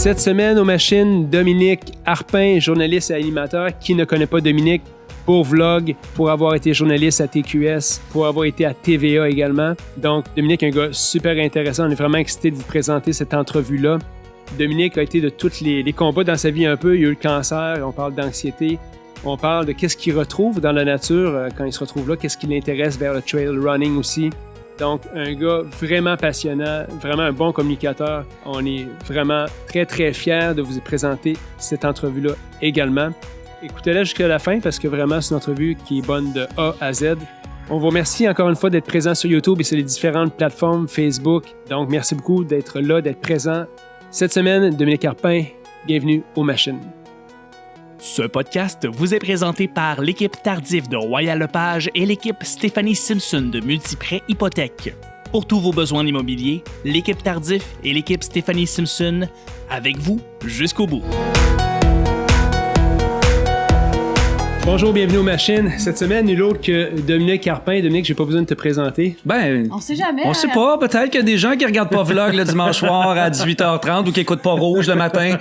Cette semaine aux machines, Dominique Harpin, journaliste et animateur. Qui ne connaît pas Dominique? Pour Vlog, pour avoir été journaliste à TQS, pour avoir été à TVA également. Donc, Dominique est un gars super intéressant. On est vraiment excités de vous présenter cette entrevue-là. Dominique a été de tous les combats dans sa vie un peu. Il a eu le cancer, on parle d'anxiété. On parle de qu'est-ce qu'il retrouve dans la nature quand il se retrouve là, qu'est-ce qui l'intéresse vers le trail running aussi. Donc, un gars vraiment passionnant, vraiment un bon communicateur. On est vraiment très, très fiers de vous présenter cette entrevue-là également. Écoutez-la jusqu'à la fin parce que vraiment, c'est une entrevue qui est bonne de A à Z. On vous remercie encore une fois d'être présent sur YouTube et sur les différentes plateformes Facebook. Donc, merci beaucoup d'être là, d'être présent. Cette semaine, Dominique Harpin, bienvenue aux machines. Ce podcast vous est présenté par l'équipe Tardif de Royal Lepage et l'équipe Stéphanie Simpson de Multiprêt Hypothèque. Pour tous vos besoins immobiliers, l'équipe Tardif et l'équipe Stéphanie Simpson, avec vous jusqu'au bout. Bonjour, bienvenue aux machines. Cette semaine, nul autre que Dominique Harpin. Dominique, j'ai pas besoin de te présenter. Ben, on sait jamais. On sait pas. Peut-être qu'il y a des gens qui regardent pas Vlog le dimanche soir à 18h30 ou qui écoutent pas Rouge le matin.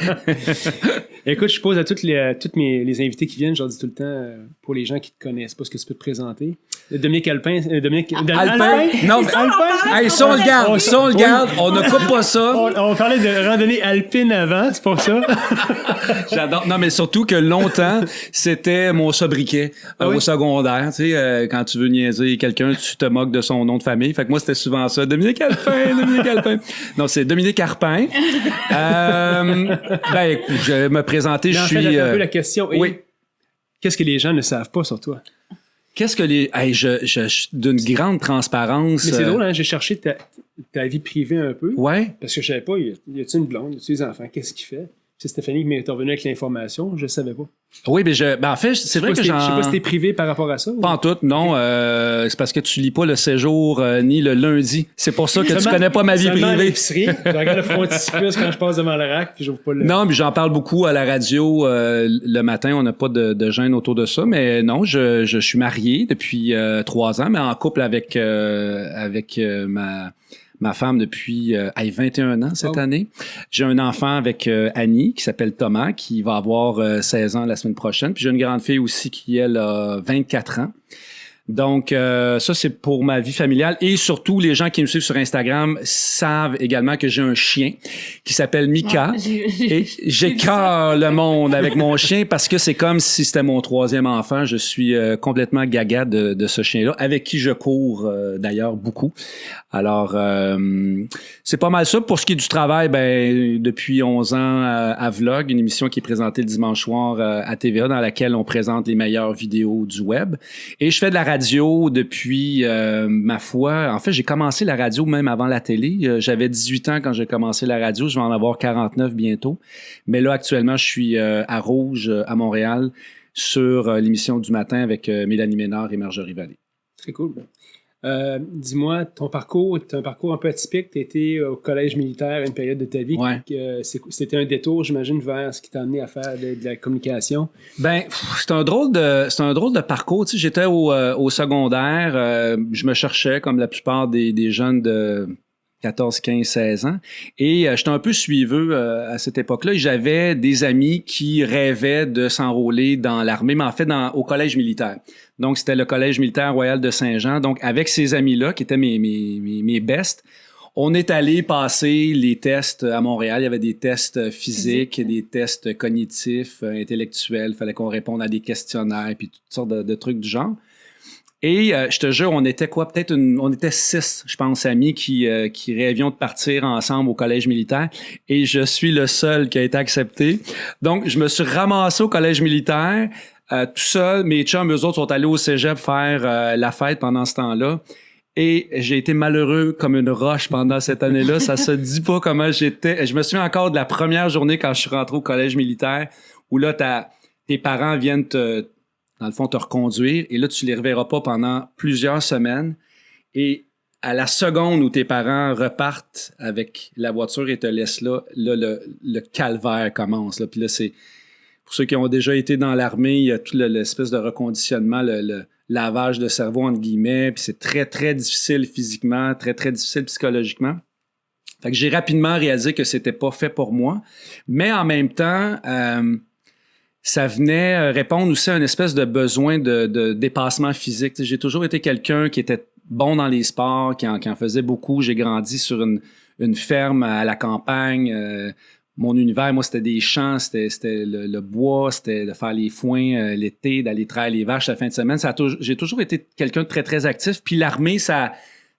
Écoute, je pose à toutes les invités qui viennent, je leur dis tout le temps, pour les gens qui te connaissent pas, ce que tu peux te présenter. Dominique Alpin. Alpin? Non, Alpin? Hey, ça, on le garde. On ne coupe pas ça. On parlait de randonnée alpine avant, c'est pour ça. J'adore. Non, mais surtout que longtemps, c'était mon sobriquet au secondaire. Tu sais, quand tu veux niaiser quelqu'un, tu te moques de son nom de famille. Fait que moi, c'était souvent ça. Dominique Alpin. Non, c'est Dominique Harpin. Ben, je vais me présenter. Je suis. un peu la question. Oui. Qu'est-ce que les gens ne savent pas sur toi? Qu'est-ce que les. Hey, d'une grande transparence. Mais c'est drôle, hein? J'ai cherché ta vie privée un peu. Ouais. Parce que je savais pas, y a-tu une blonde, y a-tu des enfants, qu'est-ce qu'il fait? C'est Stéphanie qui m'est revenue avec l'information, je savais pas. Oui, mais en fait, c'est vrai que je sais pas si t'es privé par rapport à ça. Pas en tout, non. C'est parce que tu lis pas le séjour ni le lundi. C'est pour ça que tu connais pas ma vie privée. L'épicerie. Je regarde le frontispice quand je passe devant le rack, puis j'ouvre pas le... Non, mais j'en parle beaucoup à la radio le matin. On n'a pas de gêne autour de ça. Mais non, je suis marié depuis 3 ans, mais en couple avec ma femme depuis 21 ans cette année. J'ai un enfant avec Annie qui s'appelle Thomas, qui va avoir 16 ans la semaine prochaine. Puis j'ai une grande fille aussi qui, elle, a 24 ans. Donc, ça, c'est pour ma vie familiale. Et surtout, les gens qui me suivent sur Instagram savent également que j'ai un chien qui s'appelle Mika. Et j'écœure le monde avec mon chien parce que c'est comme si c'était mon 3e enfant. Je suis complètement gaga de ce chien-là, avec qui je cours d'ailleurs beaucoup. Alors, c'est pas mal ça. Pour ce qui est du travail, ben depuis 11 ans à Vlog, une émission qui est présentée le dimanche soir à TVA, dans laquelle on présente les meilleures vidéos du web. Et je fais de la radio depuis, ma foi. En fait, j'ai commencé la radio même avant la télé. J'avais 18 ans quand j'ai commencé la radio. Je vais en avoir 49 bientôt. Mais là, actuellement, je suis à Rouge, à Montréal, sur l'émission du matin avec Mélanie Ménard et Marjorie Vallée. Très cool. Dis-moi, ton parcours, c'est un parcours un peu atypique. Tu étais au collège militaire à une période de ta vie. Ouais. C'était un détour, j'imagine, vers ce qui t'a amené à faire de la communication. Ben, c'est un drôle de parcours. Tu sais, j'étais au secondaire. Je me cherchais comme la plupart des jeunes de 14, 15, 16 ans. Et j'étais un peu suiveux à cette époque-là. Et j'avais des amis qui rêvaient de s'enrôler dans l'armée, mais en fait au collège militaire. Donc, c'était le collège militaire royal de Saint-Jean. Donc, avec ces amis-là, qui étaient mes bestes, on est allé passer les tests à Montréal. Il y avait des tests physiques, des tests cognitifs, intellectuels. Il fallait qu'on réponde à des questionnaires, puis toutes sortes de trucs du genre. Et je te jure, on était peut-être on était 6, je pense, amis qui rêvions de partir ensemble au collège militaire. Et je suis le seul qui a été accepté. Donc, je me suis ramassé au collège militaire tout seul. Mes chums, eux autres, sont allés au cégep faire la fête pendant ce temps-là. Et j'ai été malheureux comme une roche pendant cette année-là. Ça se dit pas comment j'étais. Je me souviens encore de la première journée quand je suis rentré au collège militaire où là, tes parents viennent dans le fond, te reconduire. Et là, tu les reverras pas pendant plusieurs semaines. Et à la seconde où tes parents repartent avec la voiture et te laissent là, le calvaire commence. Là. Puis là, c'est... Pour ceux qui ont déjà été dans l'armée, il y a tout l'espèce de reconditionnement, le lavage de cerveau, entre guillemets. Puis c'est très, très difficile physiquement, très, très difficile psychologiquement. Fait que j'ai rapidement réalisé que c'était pas fait pour moi. Mais en même temps, ça venait répondre aussi à une espèce de besoin de dépassement physique. J'ai toujours été quelqu'un qui était bon dans les sports, qui en faisait beaucoup. J'ai grandi sur une ferme à la campagne. Mon univers, moi, c'était des champs, c'était le bois, c'était de faire les foins l'été, d'aller traire les vaches la fin de semaine. J'ai toujours été quelqu'un de très, très actif. Puis l'armée, ça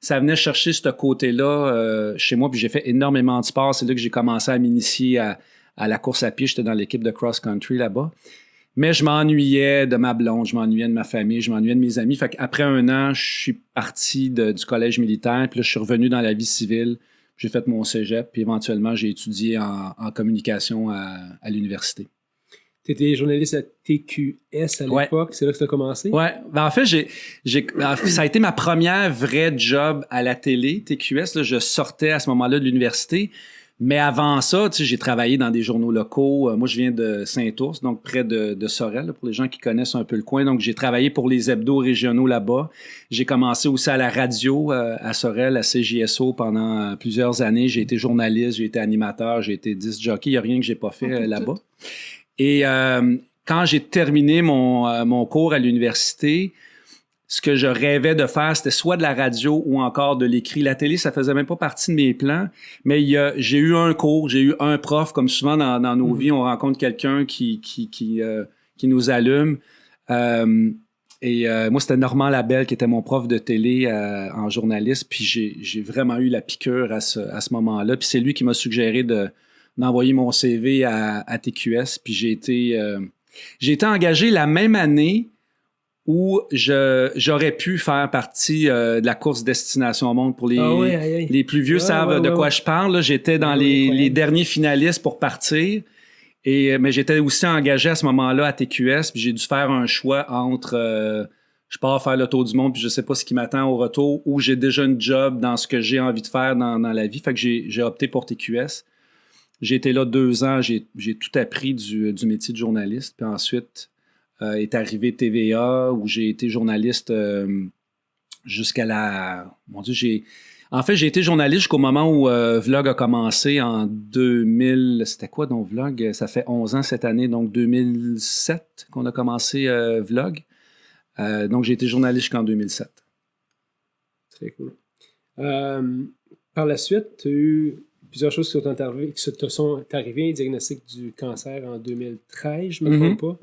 venait chercher ce côté-là chez moi. Puis j'ai fait énormément de sport. C'est là que j'ai commencé à m'initier à la course à pied. J'étais dans l'équipe de cross-country là-bas. Mais je m'ennuyais de ma blonde, je m'ennuyais de ma famille, je m'ennuyais de mes amis. Fait qu'après 1 an, je suis parti du collège militaire. Puis là, je suis revenu dans la vie civile. J'ai fait mon cégep, puis éventuellement, j'ai étudié en communication à l'université. Tu étais journaliste à TQS à l'époque, c'est là que tu as commencé? Oui. Ben, en fait, ça a été ma première vraie job à la télé, TQS. Là, je sortais à ce moment-là de l'université. Mais avant ça, tu sais, j'ai travaillé dans des journaux locaux. Moi, je viens de Saint-Ours, donc près de Sorel, là, pour les gens qui connaissent un peu le coin. Donc, j'ai travaillé pour les hebdos régionaux là-bas. J'ai commencé aussi à la radio à Sorel, à CJSO pendant plusieurs années. J'ai été journaliste, j'ai été animateur, j'ai été disc jockey. Il n'y a rien que j'ai pas fait là-bas. Et quand j'ai terminé mon cours à l'université, ce que je rêvais de faire, c'était soit de la radio ou encore de l'écrit. La télé, ça faisait même pas partie de mes plans, mais j'ai eu un cours, j'ai eu un prof, comme souvent dans nos vies, on rencontre quelqu'un qui nous allume. Moi, c'était Normand Labelle qui était mon prof de télé en journaliste, puis j'ai vraiment eu la piqûre à ce moment-là. Puis c'est lui qui m'a suggéré d'envoyer mon CV à TQS, puis j'ai été engagé la même année où j'aurais pu faire partie de la course Destination au Monde. Pour les plus vieux savent de quoi je parle. Là, j'étais dans les derniers finalistes pour partir. Mais j'étais aussi engagé à ce moment-là à TQS. Puis j'ai dû faire un choix entre je pars faire le tour du monde puis je sais pas ce qui m'attend au retour, ou j'ai déjà une job dans ce que j'ai envie de faire dans la vie. Fait que j'ai opté pour TQS. J'ai été là 2 ans. J'ai tout appris du métier de journaliste. Puis ensuite... est arrivé TVA, où j'ai été journaliste jusqu'à la... Mon Dieu, j'ai été journaliste jusqu'au moment où Vlog a commencé en 2000... C'était quoi donc Vlog? Ça fait 11 ans cette année, donc 2007 qu'on a commencé Vlog. Donc j'ai été journaliste jusqu'en 2007. Très cool. Par la suite, tu as eu plusieurs choses qui te sont arrivées. Diagnostic du cancer en 2013, je ne me trompe pas.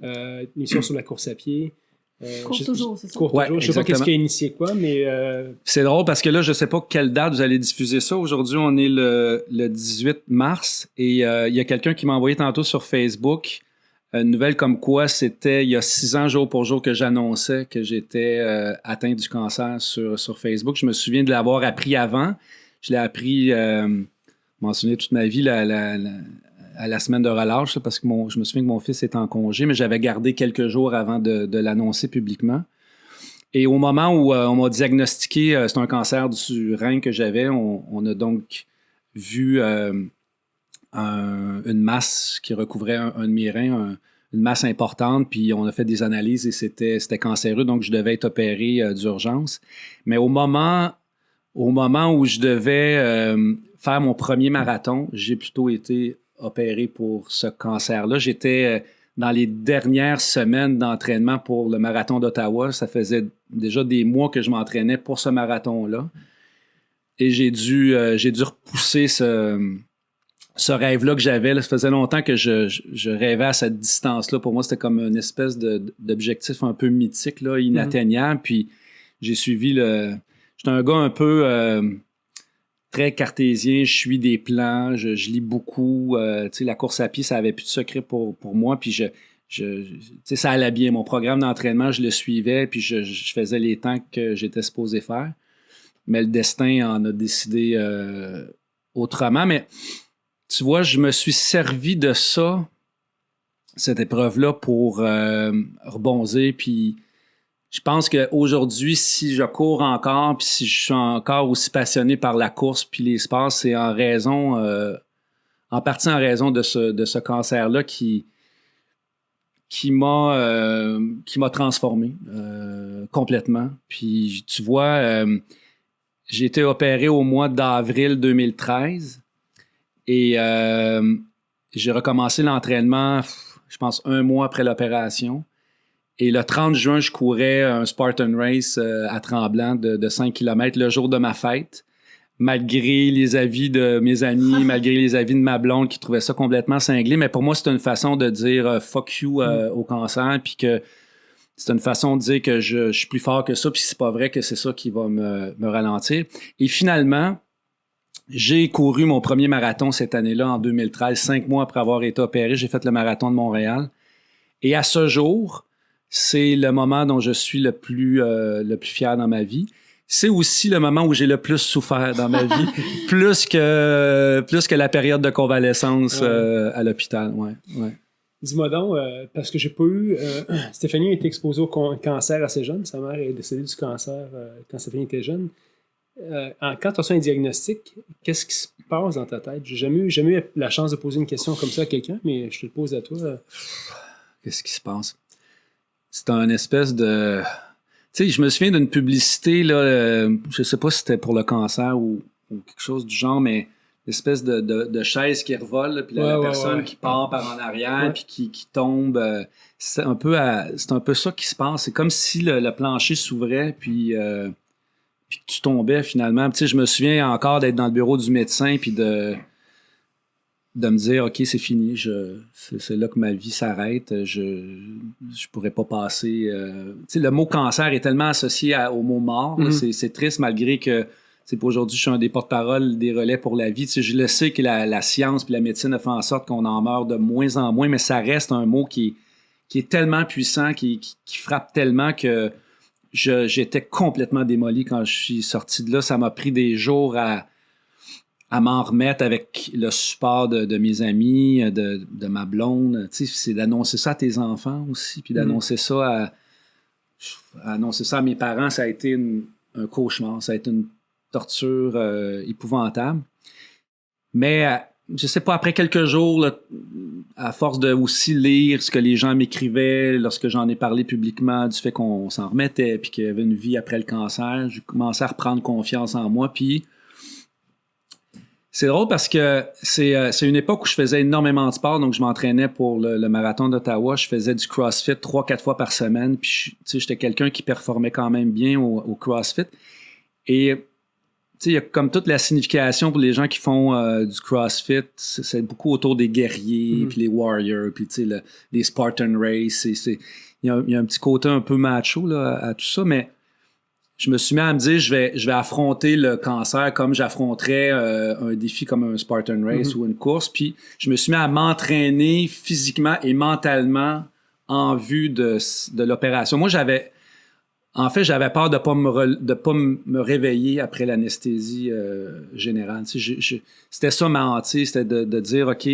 Une émission sur la course à pied. Cours toujours, c'est ça? Cours toujours. Je ne sais pas qu'est-ce qui a initié quoi, mais... C'est drôle parce que là, je ne sais pas quelle date vous allez diffuser ça. Aujourd'hui, on est le 18 mars et il y a quelqu'un qui m'a envoyé tantôt sur Facebook une nouvelle comme quoi c'était il y a 6 ans, jour pour jour, que j'annonçais que j'étais atteint du cancer sur Facebook. Je me souviens de l'avoir appris avant. Je l'ai appris, je m'en souviens toute ma vie, à la semaine de relâche, parce que je me souviens que mon fils est en congé, mais j'avais gardé quelques jours avant de l'annoncer publiquement. Et au moment où on m'a diagnostiqué, c'est un cancer du rein que j'avais, on a donc vu une masse qui recouvrait un de mes reins, une masse importante, puis on a fait des analyses et c'était cancéreux, donc je devais être opéré d'urgence. Mais au moment où je devais faire mon premier marathon, j'ai plutôt été opéré pour ce cancer-là. J'étais dans les dernières semaines d'entraînement pour le marathon d'Ottawa. Ça faisait déjà des mois que je m'entraînais pour ce marathon-là. Et j'ai dû repousser ce rêve-là que j'avais. Là. Ça faisait longtemps que je rêvais à cette distance-là. Pour moi, c'était comme une espèce d'objectif un peu mythique, là, inatteignable. Puis j'ai suivi J'étais un gars un peu... très cartésien, je suis des plans, je lis beaucoup. La course à pied, ça avait plus de secret pour moi. Puis ça allait bien. Mon programme d'entraînement, je le suivais, puis je faisais les temps que j'étais supposé faire. Mais le destin en a décidé autrement. Mais tu vois, je me suis servi de ça, cette épreuve-là, pour rebondir, puis... Je pense qu'aujourd'hui, si je cours encore, puis si je suis encore aussi passionné par la course puis les sports, c'est en partie en raison de ce cancer-là qui m'a transformé complètement. Puis tu vois, j'ai été opéré au mois d'avril 2013 et j'ai recommencé l'entraînement, je pense, 1 mois après l'opération. Et le 30 juin, je courais un Spartan Race à Tremblant de 5 km le jour de ma fête. Malgré les avis de mes amis, malgré les avis de ma blonde qui trouvait ça complètement cinglé. Mais pour moi, c'est une façon de dire fuck you au cancer, puis que c'est une façon de dire que je suis plus fort que ça, puis c'est pas vrai que c'est ça qui va me ralentir. Et finalement, j'ai couru mon premier marathon cette année-là, en 2013, 5 mois après avoir été opéré. J'ai fait le marathon de Montréal. Et à ce jour, c'est le moment dont je suis le plus fier dans ma vie. C'est aussi le moment où j'ai le plus souffert dans ma vie, plus que la période de convalescence à l'hôpital. Ouais. Dis-moi donc, parce que j'ai pas eu... Stéphanie a été exposée au cancer assez jeune. Sa mère est décédée du cancer quand Stéphanie était jeune. Quand tu as reçu un diagnostic, qu'est-ce qui se passe dans ta tête? J'ai jamais eu la chance de poser une question comme ça à quelqu'un, mais je te le pose à toi. Qu'est-ce qui se passe? C'est un espèce de... Tu sais, je me souviens d'une publicité, là, je sais pas si c'était pour le cancer ou quelque chose du genre, mais l'espèce de chaise qui revole, là, puis la personne qui part par en arrière, puis qui tombe. C'est un peu ça qui se passe. C'est comme si le plancher s'ouvrait, puis tu tombais finalement. Tu sais, je me souviens encore d'être dans le bureau du médecin, puis de me dire, OK, c'est fini, c'est là que ma vie s'arrête, je pourrais pas passer... tu sais, le mot cancer est tellement associé au mot mort, c'est triste malgré que, pour aujourd'hui, je suis un des porte-parole des relais pour la vie. Tu sais, je le sais que la science et la médecine a fait en sorte qu'on en meurt de moins en moins, mais ça reste un mot qui est tellement puissant, qui frappe tellement que j'étais complètement démoli quand je suis sorti de là. Ça m'a pris des jours à m'en remettre avec le support de mes amis, de ma blonde. Tu sais, c'est d'annoncer ça à tes enfants aussi, puis d'annoncer ça à mes parents. Ça a été un cauchemar, ça a été une torture épouvantable. Mais je sais pas, après quelques jours, là, à force de aussi lire ce que les gens m'écrivaient lorsque j'en ai parlé publiquement du fait qu'on s'en remettait, puis qu'il y avait une vie après le cancer, j'ai commencé à reprendre confiance en moi, puis c'est drôle parce que c'est une époque où je faisais énormément de sport, donc je m'entraînais pour le marathon d'Ottawa. Je faisais du CrossFit 3-4 fois par semaine, puis j'étais quelqu'un qui performait quand même bien au CrossFit. Et il y a comme toute la signification pour les gens qui font du CrossFit, c'est beaucoup autour des guerriers, puis les warriors, puis les Spartan Race. Il y a un petit côté un peu macho là, à tout ça, mais je me suis mis à me dire, je vais affronter le cancer comme j'affronterais un défi comme un Spartan Race ou une course. Puis je me suis mis à m'entraîner physiquement et mentalement en vue de l'opération. Moi, j'avais peur de pas me réveiller après l'anesthésie générale. C'était ça ma hantise, c'était de dire, OK,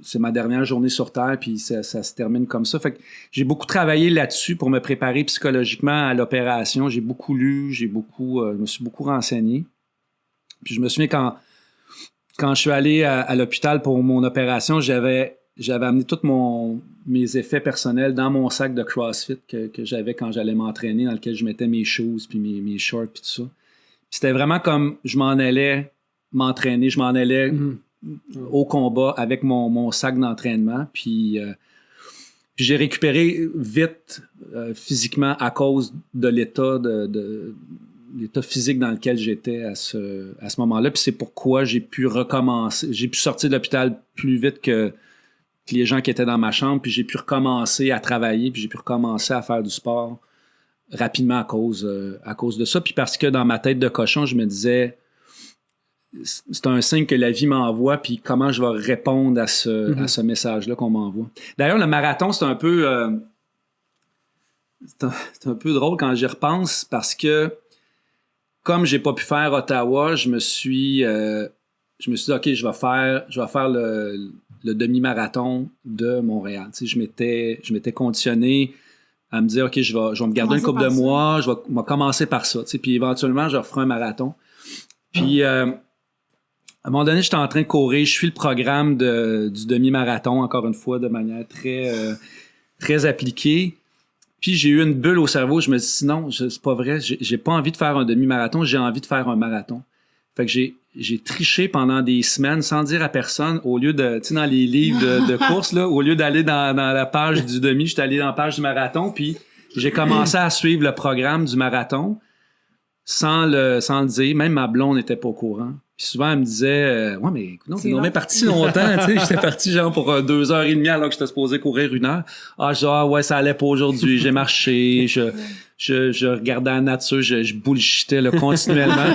c'est ma dernière journée sur Terre, puis ça se termine comme ça. Fait que j'ai beaucoup travaillé là-dessus pour me préparer psychologiquement à l'opération. J'ai beaucoup lu, je me suis beaucoup renseigné. Puis je me souviens quand je suis allé à l'hôpital pour mon opération, j'avais amené tous mes effets personnels dans mon sac de CrossFit que j'avais quand j'allais m'entraîner, dans lequel je mettais mes shoes, puis mes shorts, puis tout ça. Puis c'était vraiment comme je m'en allais m'entraîner, je m'en allais au combat avec mon sac d'entraînement. Puis j'ai récupéré vite physiquement à cause de l'état l'état physique dans lequel j'étais à ce moment-là. Puis c'est pourquoi j'ai pu recommencer. J'ai pu sortir de l'hôpital plus vite que les gens qui étaient dans ma chambre, puis j'ai pu recommencer à travailler, puis j'ai pu recommencer à faire du sport rapidement à cause de ça. Puis parce que dans ma tête de cochon, je me disais, c'est un signe que la vie m'envoie, puis comment je vais répondre à ce message-là qu'on m'envoie. D'ailleurs, le marathon, c'est un peu drôle quand j'y repense, parce que comme j'ai pas pu faire Ottawa, je me suis dit, OK, je vais faire le demi-marathon de Montréal. Tu sais, je m'étais conditionné à me dire, OK, je vais me garder une couple de mois, je vais commencer par ça. Tu sais, puis éventuellement, je referai un marathon. Puis, à un moment donné, j'étais en train de courir. Je suis le programme du demi-marathon, encore une fois, de manière très, très appliquée. Puis j'ai eu une bulle au cerveau. Je me dis, non, c'est pas vrai. J'ai pas envie de faire un demi-marathon. J'ai envie de faire un marathon. Fait que j'ai triché pendant des semaines sans dire à personne. Au lieu de, tu sais, dans les livres de course, là, au lieu d'aller dans la page du demi, j'étais allé dans la page du marathon. Puis j'ai commencé à suivre le programme du marathon sans le dire. Même ma blonde n'était pas au courant. Puis souvent, elle me disait, ouais, mais non, t'es même parti longtemps, tu sais. J'étais parti genre pour 2h30 alors que j'étais supposé courir 1 heure. Ouais, ça allait pas aujourd'hui. J'ai marché, je regardais la nature, je bullshitais là, continuellement.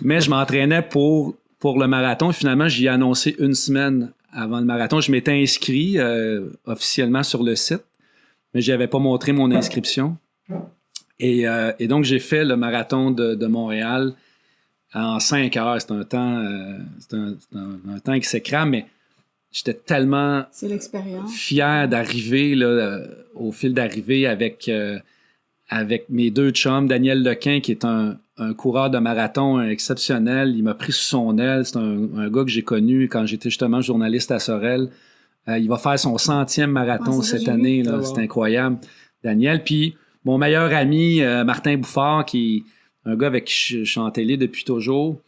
Mais je m'entraînais pour le marathon. Finalement, j'y ai annoncé 1 semaine avant le marathon. Je m'étais inscrit officiellement sur le site, mais je n'avais pas montré mon inscription. Et donc, j'ai fait le marathon de Montréal en 5 heures. C'est un temps exécrable, mais j'étais tellement fier d'arriver là, au fil d'arrivée avec mes 2 chums, Daniel Lequin, qui est un coureur de marathon exceptionnel. Il m'a pris sous son aile. C'est un gars que j'ai connu quand j'étais justement journaliste à Sorel. Il va faire son 100e marathon cette année. Là. C'est incroyable, Daniel. Puis mon meilleur ami, Martin Bouffard, qui est un gars avec qui je suis en télé depuis toujours.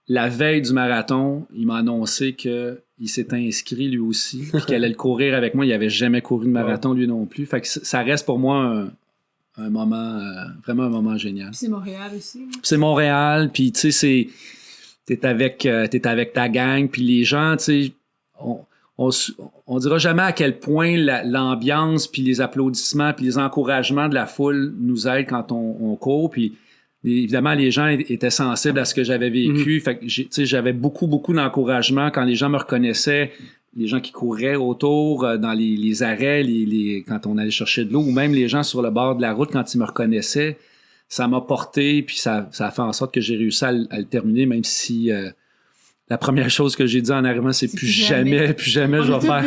La veille du marathon, il m'a annoncé qu'il s'était inscrit lui aussi, puis qu'il allait le courir avec moi. Il n'avait jamais couru de marathon lui non plus. Fait que ça reste pour moi un moment, vraiment un moment génial. Puis c'est Montréal aussi. Hein? C'est Montréal, puis tu sais, t'es avec ta gang, puis les gens, tu sais, on dira jamais à quel point l'ambiance, puis les applaudissements, puis les encouragements de la foule nous aident quand on court, puis évidemment, les gens étaient sensibles à ce que j'avais vécu. Fait que j'avais beaucoup d'encouragement quand les gens me reconnaissaient, les gens qui couraient autour, dans les arrêts, quand on allait chercher de l'eau, ou même les gens sur le bord de la route, quand ils me reconnaissaient. Ça m'a porté, puis ça a fait en sorte que j'ai réussi à le terminer, même si la première chose que j'ai dit en arrivant, c'est plus jamais je vais faire.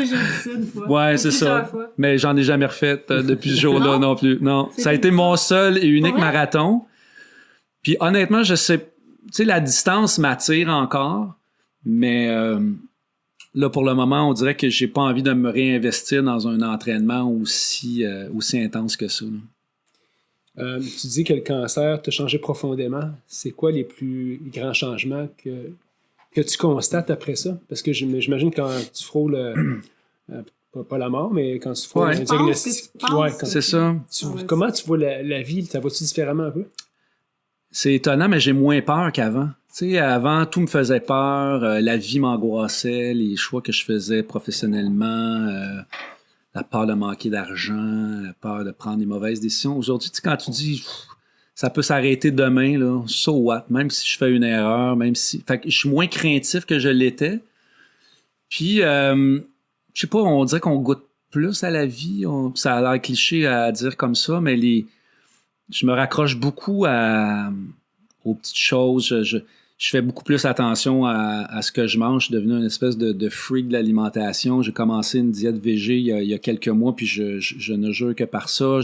Ouais, c'est ça. Mais j'en ai jamais refait depuis ce jour-là non plus. Non, ça a été mon seul et unique marathon. Puis honnêtement, je sais, tu sais, la distance m'attire encore, mais là, pour le moment, on dirait que j'ai pas envie de me réinvestir dans un entraînement aussi intense que ça. Tu dis que le cancer t'a changé profondément. C'est quoi les plus grands changements que tu constates après ça? Parce que j'imagine quand tu frôles, pas la mort, mais quand tu frôles un diagnostic. C'est ça. Comment tu vois la vie? Ça va-tu différemment un peu? C'est étonnant, mais j'ai moins peur qu'avant. Tu sais, avant, tout me faisait peur, la vie m'angoissait, les choix que je faisais professionnellement, la peur de manquer d'argent, la peur de prendre des mauvaises décisions. Aujourd'hui, tu sais, quand tu dis ça peut s'arrêter demain, là, so what? Même si je fais une erreur, même si. Fait que je suis moins craintif que je l'étais. Puis, je sais pas, on dirait qu'on goûte plus à la vie. Ça a l'air cliché à dire comme ça, mais je me raccroche beaucoup aux petites choses. Je fais beaucoup plus attention à ce que je mange. Je suis devenu une espèce de freak de l'alimentation. J'ai commencé une diète végé il y a quelques mois, puis je ne jure que par ça.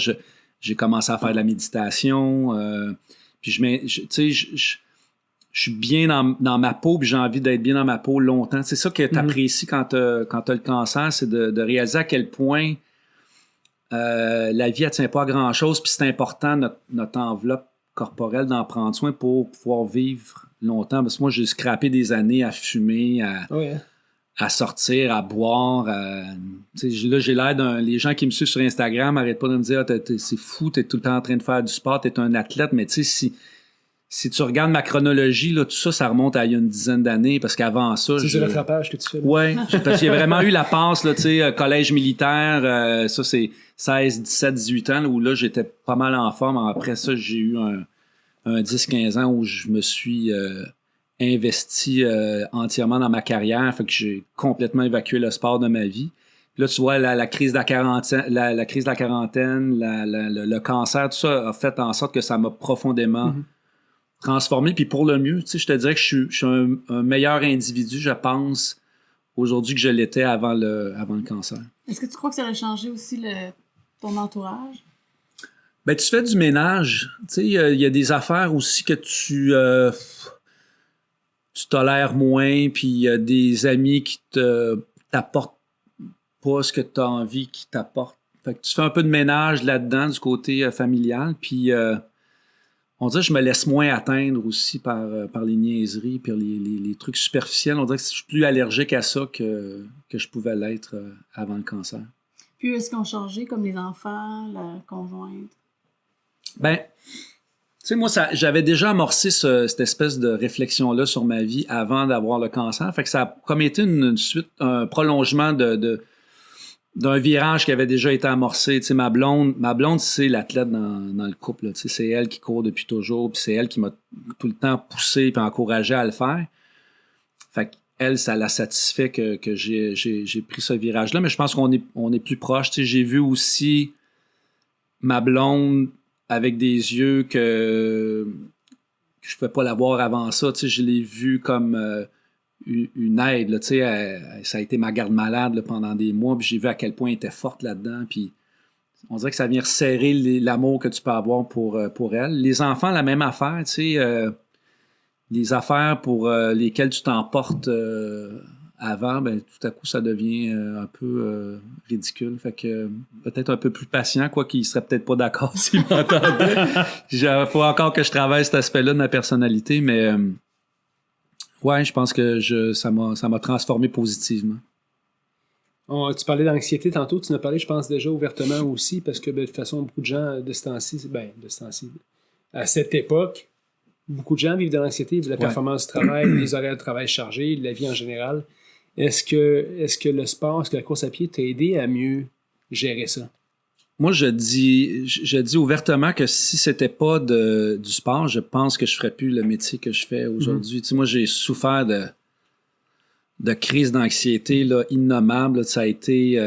J'ai commencé à faire de la méditation. Puis je suis bien dans ma peau, puis j'ai envie d'être bien dans ma peau longtemps. C'est ça que tu apprécies quand tu as le cancer, c'est de réaliser à quel point la vie, elle tient pas à grand-chose, puis c'est important, notre enveloppe corporelle, d'en prendre soin pour pouvoir vivre longtemps. Parce que moi, j'ai scrappé des années à fumer, à sortir, à boire. Là, j'ai l'air les gens qui me suivent sur Instagram n'arrêtent pas de me dire c'est fou, t'es tout le temps en train de faire du sport, t'es un athlète, mais tu sais, si tu regardes ma chronologie, là, tout ça, ça remonte à il y a une dizaine d'années, parce qu'avant ça... C'est du rattrapage que tu fais. Oui, parce qu'il y a vraiment eu la passe, là, tu sais, collège militaire, ça c'est 16, 17, 18 ans, là, où là, j'étais pas mal en forme. Après ça, j'ai eu un 10-15 ans où je me suis investi entièrement dans ma carrière, fait que j'ai complètement évacué le sport de ma vie. Là, tu vois, la crise de la quarantaine, le cancer, tout ça a fait en sorte que ça m'a profondément... transformé, puis pour le mieux. Tu sais, je te dirais que je suis un meilleur individu, je pense, aujourd'hui que je l'étais avant le cancer. Est-ce que tu crois que ça a changé aussi ton entourage? Ben, tu fais du ménage. Tu sais, il y a des affaires aussi que tu tolères moins, puis il y a des amis qui t'apportent pas ce que tu as envie qu'ils t'apportent. Fait que tu fais un peu de ménage là-dedans du côté familial. Puis on dirait que je me laisse moins atteindre aussi par les niaiseries puis les trucs superficiels. On dirait que je suis plus allergique à ça que je pouvais l'être avant le cancer. Puis est-ce qu'on changeait comme les enfants, la conjointe? Ben, tu sais, moi, j'avais déjà amorcé cette espèce de réflexion-là sur ma vie avant d'avoir le cancer. Fait que ça a comme été une suite, un prolongement d'un virage qui avait déjà été amorcé. Tu sais, ma blonde, c'est l'athlète dans le couple. Tu sais, c'est elle qui court depuis toujours, puis c'est elle qui m'a tout le temps poussé puis encouragé à le faire. Fait qu'elle, ça la satisfait que j'ai pris ce virage-là, mais je pense qu'on est plus proches. Tu sais, j'ai vu aussi ma blonde avec des yeux que je ne pouvais pas l'avoir avant ça. Tu sais, je l'ai vue comme une aide. Là, tu sais, ça a été ma garde malade là, pendant des mois, puis j'ai vu à quel point elle était forte là-dedans. Puis on dirait que ça vient resserrer l'amour que tu peux avoir pour elle. Les enfants, la même affaire. Tu sais, les affaires pour lesquelles tu t'emportes avant, ben, tout à coup, ça devient un peu ridicule. Fait que peut-être un peu plus patient, quoi qu'il serait peut-être pas d'accord s'il m'entendait. Il faut encore que je travaille cet aspect-là de ma personnalité, mais ouais, je pense que ça m'a transformé positivement. Tu parlais d'anxiété tantôt, tu en as parlé, je pense, déjà ouvertement aussi, parce que de toute façon, beaucoup de gens de ce temps-ci, à cette époque, beaucoup de gens vivent de l'anxiété, vivent de la performance du travail, les horaires de travail chargés, la vie en général. Est-ce que le sport, est-ce que la course à pied t'a aidé à mieux gérer ça? Moi, je dis ouvertement que si c'était pas du sport, je pense que je ferais plus le métier que je fais aujourd'hui. Tu sais, moi, j'ai souffert de crises d'anxiété là, innommables. Là, ça a été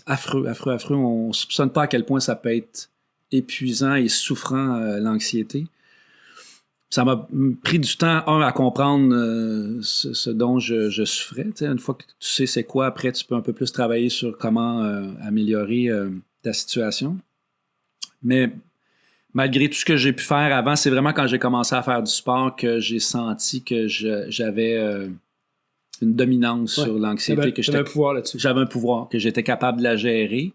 affreux. On soupçonne pas à quel point ça peut être épuisant et souffrant, l'anxiété. Ça m'a pris du temps, à comprendre ce dont je souffrais. Tu sais, une fois que tu sais c'est quoi, après, tu peux un peu plus travailler sur comment améliorer ta situation. Mais malgré tout ce que j'ai pu faire avant, c'est vraiment quand j'ai commencé à faire du sport que j'ai senti que j'avais une dominance sur l'anxiété. J'avais un pouvoir là-dessus. J'avais un pouvoir, que j'étais capable de la gérer.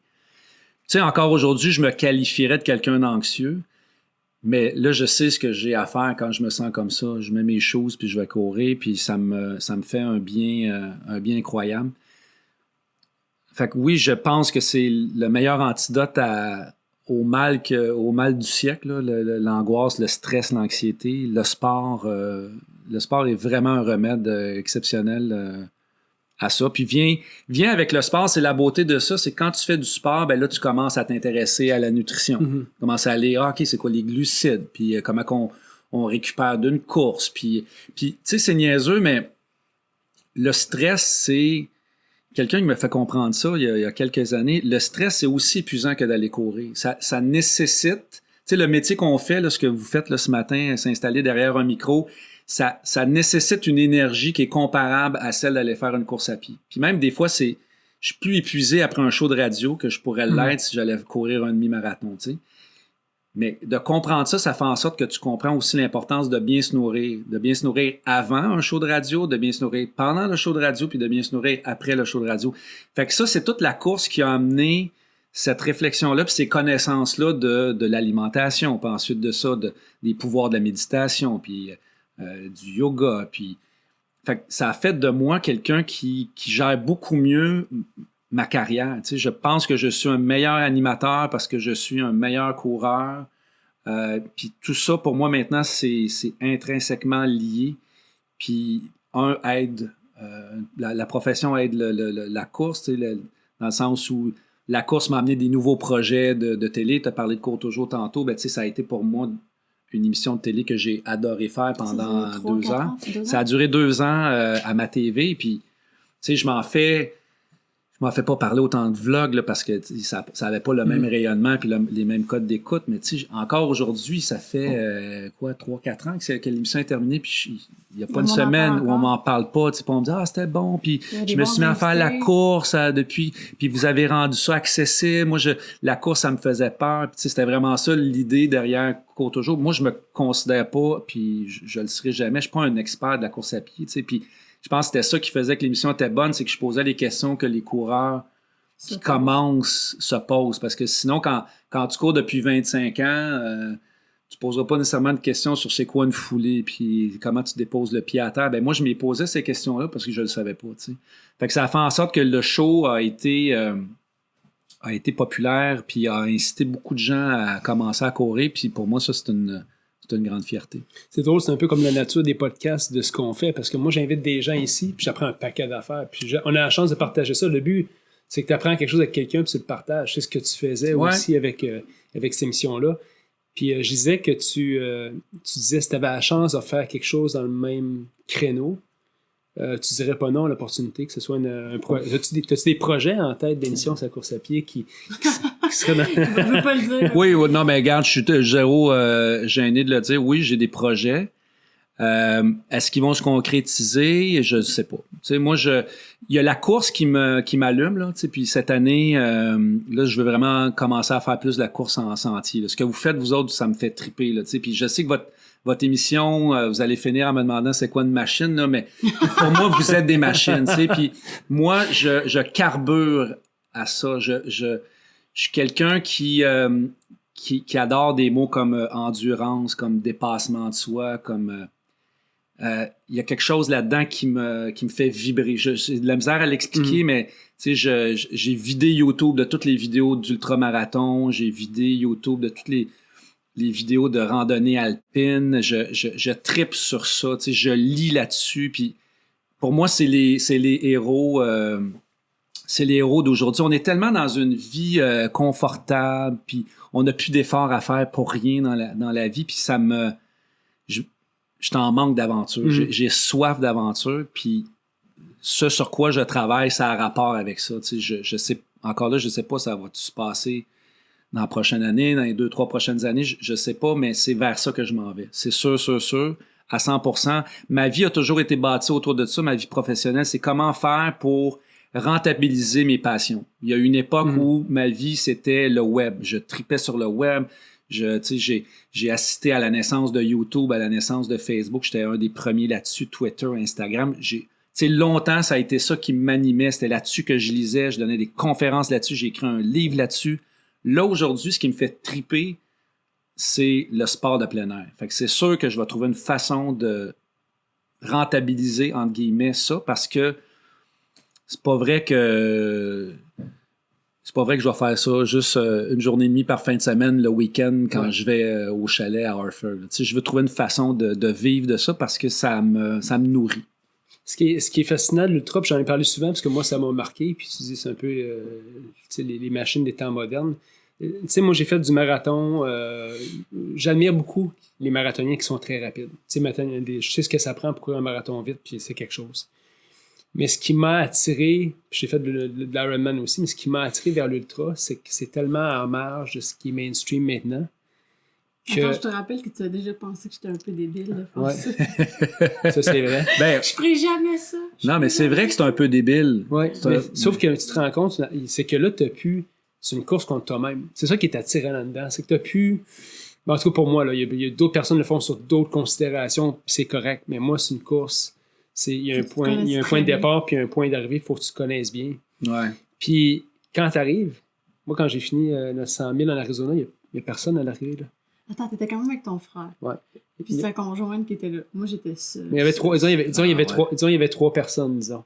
Tu sais, encore aujourd'hui, je me qualifierais de quelqu'un d'anxieux. Mais là, je sais ce que j'ai à faire quand je me sens comme ça. Je mets mes choses, puis je vais courir, puis ça me fait un bien incroyable. Fait que oui, je pense que c'est le meilleur antidote au mal du siècle, là, l'angoisse, le stress, l'anxiété. Le sport est vraiment un remède exceptionnel à ça. Puis viens avec le sport, c'est la beauté de ça, c'est quand tu fais du sport, ben là, tu commences à t'intéresser à la nutrition. Tu commences à aller, OK, c'est quoi les glucides, puis comment on récupère d'une course. Puis tu sais, c'est niaiseux, mais le stress, c'est... Quelqu'un qui me fait comprendre ça il y a quelques années, le stress, c'est aussi épuisant que d'aller courir. Ça nécessite... Tu sais, le métier qu'on fait, là, ce que vous faites là, ce matin, s'installer derrière un micro... Ça nécessite une énergie qui est comparable à celle d'aller faire une course à pied. Puis même des fois, je suis plus épuisé après un show de radio que je pourrais l'être si j'allais courir un demi-marathon, tu sais. Mais de comprendre ça fait en sorte que tu comprends aussi l'importance de bien se nourrir avant un show de radio, de bien se nourrir pendant le show de radio, puis de bien se nourrir après le show de radio. Fait que ça, c'est toute la course qui a amené cette réflexion-là, puis ces connaissances-là de l'alimentation, puis ensuite de ça, des pouvoirs de la méditation, puis du yoga, puis fait que ça a fait de moi quelqu'un qui gère beaucoup mieux ma carrière. Tu sais, je pense que je suis un meilleur animateur parce que je suis un meilleur coureur. Puis tout ça, pour moi, maintenant, c'est intrinsèquement lié. Puis aide, la profession aide la course, tu sais, dans le sens où la course m'a amené des nouveaux projets de télé. Tu as parlé de Côte-aux-Jours tantôt. Ben, tu sais, ça a été pour moi une émission de télé que j'ai adoré faire pendant 2 ans. Ça a duré 2 ans à ma TV. Puis, tu sais, je m'en fais pas parler autant de vlogs là, parce que ça n'avait pas le même rayonnement puis les mêmes codes d'écoute. Mais tu sais, encore aujourd'hui, ça fait 3-4 ans que l'émission est terminée. Puis il n'y a pas une semaine où on m'en parle pas. Tu sais, on me dit « Ah, c'était bon. » Puis je me suis mis à faire la course depuis. Puis vous avez rendu ça accessible. Moi, la course, ça me faisait peur. Puis tu sais, c'était vraiment ça l'idée derrière Côte-aux-Jours. Moi, je me considère pas, puis je le serai jamais. Je suis pas un expert de la course à pied. Tu sais, puis je pense que c'était ça qui faisait que l'émission était bonne, c'est que je posais les questions que les coureurs qui commence se pose. Parce que sinon, quand tu cours depuis 25 ans, tu ne poseras pas nécessairement de questions sur c'est quoi une foulée puis comment tu déposes le pied à terre. Ben moi, je m'y posais ces questions-là parce que je ne le savais pas. T'sais. Fait que ça a fait en sorte que le show a été populaire puis a incité beaucoup de gens à commencer à courir. Puis pour moi, ça, c'est une grande fierté. C'est drôle, c'est un peu comme la nature des podcasts de ce qu'on fait, parce que moi, j'invite des gens ici, puis j'apprends un paquet d'affaires, puis on a la chance de partager ça. Le but, c'est que tu apprends quelque chose avec quelqu'un, puis tu le partages. C'est ce que tu faisais aussi avec cette émission-là. Puis je disais que tu disais si tu avais la chance de faire quelque chose dans le même créneau, tu dirais pas non à l'opportunité que ce soit un projet. As-tu des projets en tête d'émission sur la course à pied qui seraient dans... Je veux pas le dire. Oui, non, mais regarde, je suis zéro gêné de le dire. Oui, j'ai des projets. Est-ce qu'ils vont se concrétiser? Je ne sais pas. Tu sais, moi, il y a la course qui m'allume, là, tu sais, puis cette année, là, je veux vraiment commencer à faire plus de la course en sentier. Là. Ce que vous faites, vous autres, ça me fait triper, là, tu sais, puis je sais que votre émission, vous allez finir en me demandant c'est quoi une machine, là, mais pour moi, vous êtes des machines, tu sais, puis moi, je carbure à ça. Je suis quelqu'un qui adore des mots comme endurance, comme dépassement de soi, comme... il y a quelque chose là-dedans qui me fait vibrer. J'ai de la misère à l'expliquer, mais j'ai vidé YouTube de toutes les vidéos d'ultramarathon, j'ai vidé YouTube de toutes les vidéos de randonnée alpine. Je tripe sur ça, je lis là-dessus. Puis pour moi, c'est les héros. C'est les héros d'aujourd'hui. On est tellement dans une vie confortable, puis on n'a plus d'efforts à faire pour rien dans la vie, puis ça me... Je t'en manque d'aventure. J'ai soif d'aventure, puis ce sur quoi je travaille, ça a rapport avec ça. Je sais, encore là, je sais pas ça va-tu se passer dans la prochaine année, dans les 2-3 prochaines années, je sais pas, mais c'est vers ça que je m'en vais. C'est sûr, à 100%. Ma vie a toujours été bâtie autour de ça, ma vie professionnelle, c'est comment faire pour rentabiliser mes passions. Il y a une époque où ma vie, c'était le web. Je tripais sur le web. J'ai assisté à la naissance de YouTube, à la naissance de Facebook. J'étais un des premiers là-dessus, Twitter, Instagram. Longtemps, ça a été ça qui m'animait. C'était là-dessus que je lisais. Je donnais des conférences là-dessus. J'ai écrit un livre là-dessus. Là, aujourd'hui, ce qui me fait triper, c'est le sport de plein air. Fait que c'est sûr que je vais trouver une façon de rentabiliser, entre guillemets, ça, parce que c'est pas vrai que je vais faire ça juste une journée et demie par fin de semaine, le week-end, quand je vais au chalet à Harford. Je veux trouver une façon de vivre de ça parce que ça me nourrit. Ce qui est fascinant de l'ultra, puis j'en ai parlé souvent parce que moi, ça m'a marqué, puis tu dis c'est un peu les machines des temps modernes. Moi, j'ai fait du marathon. J'admire beaucoup les marathoniens qui sont très rapides. Je sais ce que ça prend pour courir un marathon vite, puis c'est quelque chose. Mais ce qui m'a attiré, puis j'ai fait de l'Ironman aussi, mais ce qui m'a attiré vers l'ultra, c'est que c'est tellement en marge de ce qui est mainstream maintenant. Attends, je te rappelle que tu as déjà pensé que j'étais un peu débile. Là, ça, c'est vrai. Je ferai jamais ça. Non, mais c'est vrai que c'est un peu débile. Ouais, sauf que tu te rends compte, c'est que là, tu as pu... C'est une course contre toi-même. C'est ça qui est attirant là-dedans. C'est que tu as pu... En tout cas, pour moi, il y a d'autres personnes qui le font sur d'autres considérations, puis c'est correct. Mais moi, c'est une course... Il y a un point de départ puis un point d'arrivée, il faut que tu te connaisses bien. Ouais. Puis quand tu arrives, moi quand j'ai fini notre 100 000 en Arizona, il n'y a personne à l'arrivée. Là. Attends, t'étais quand même avec ton frère. Ouais. Et puis sa conjointe qui était là. Moi j'étais seule. Mais il y avait trois, il y avait 3 personnes, disons.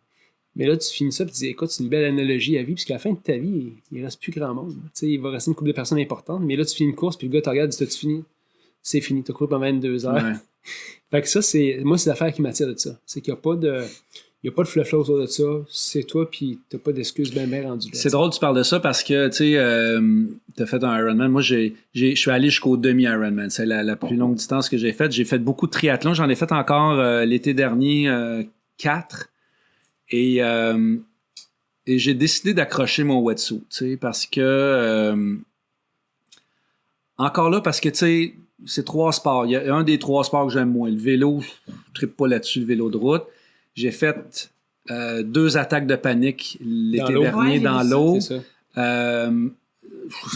Mais là, tu finis ça et tu dis, écoute, c'est une belle analogie à vie, puisqu'à la fin de ta vie, il ne reste plus grand monde. Il va rester une couple de personnes importantes, mais là, tu finis une course, puis le gars te regarde et dit, t'as-tu fini? C'est fini, t'as couru pendant 22 heures. Ouais. Fait que ça, moi, c'est l'affaire qui m'attire de ça. C'est qu'il n'y a pas de fluff-là autour de ça. C'est toi, puis t'as pas d'excuses bien rendues là. C'est drôle que tu parles de ça parce que, tu sais, t'as fait un Ironman. Moi, je suis allé jusqu'au demi-Ironman. C'est la plus longue distance que j'ai faite. J'ai fait beaucoup de triathlon. J'en ai fait encore l'été dernier 4. Et j'ai décidé d'accrocher mon wetsuit, tu sais, parce que... encore là, parce que, tu sais, c'est 3 sports. Il y a un des 3 sports que j'aime moins. Le vélo, je ne trippe pas là-dessus, le vélo de route. J'ai fait 2 attaques de panique l'été dernier dans l'eau.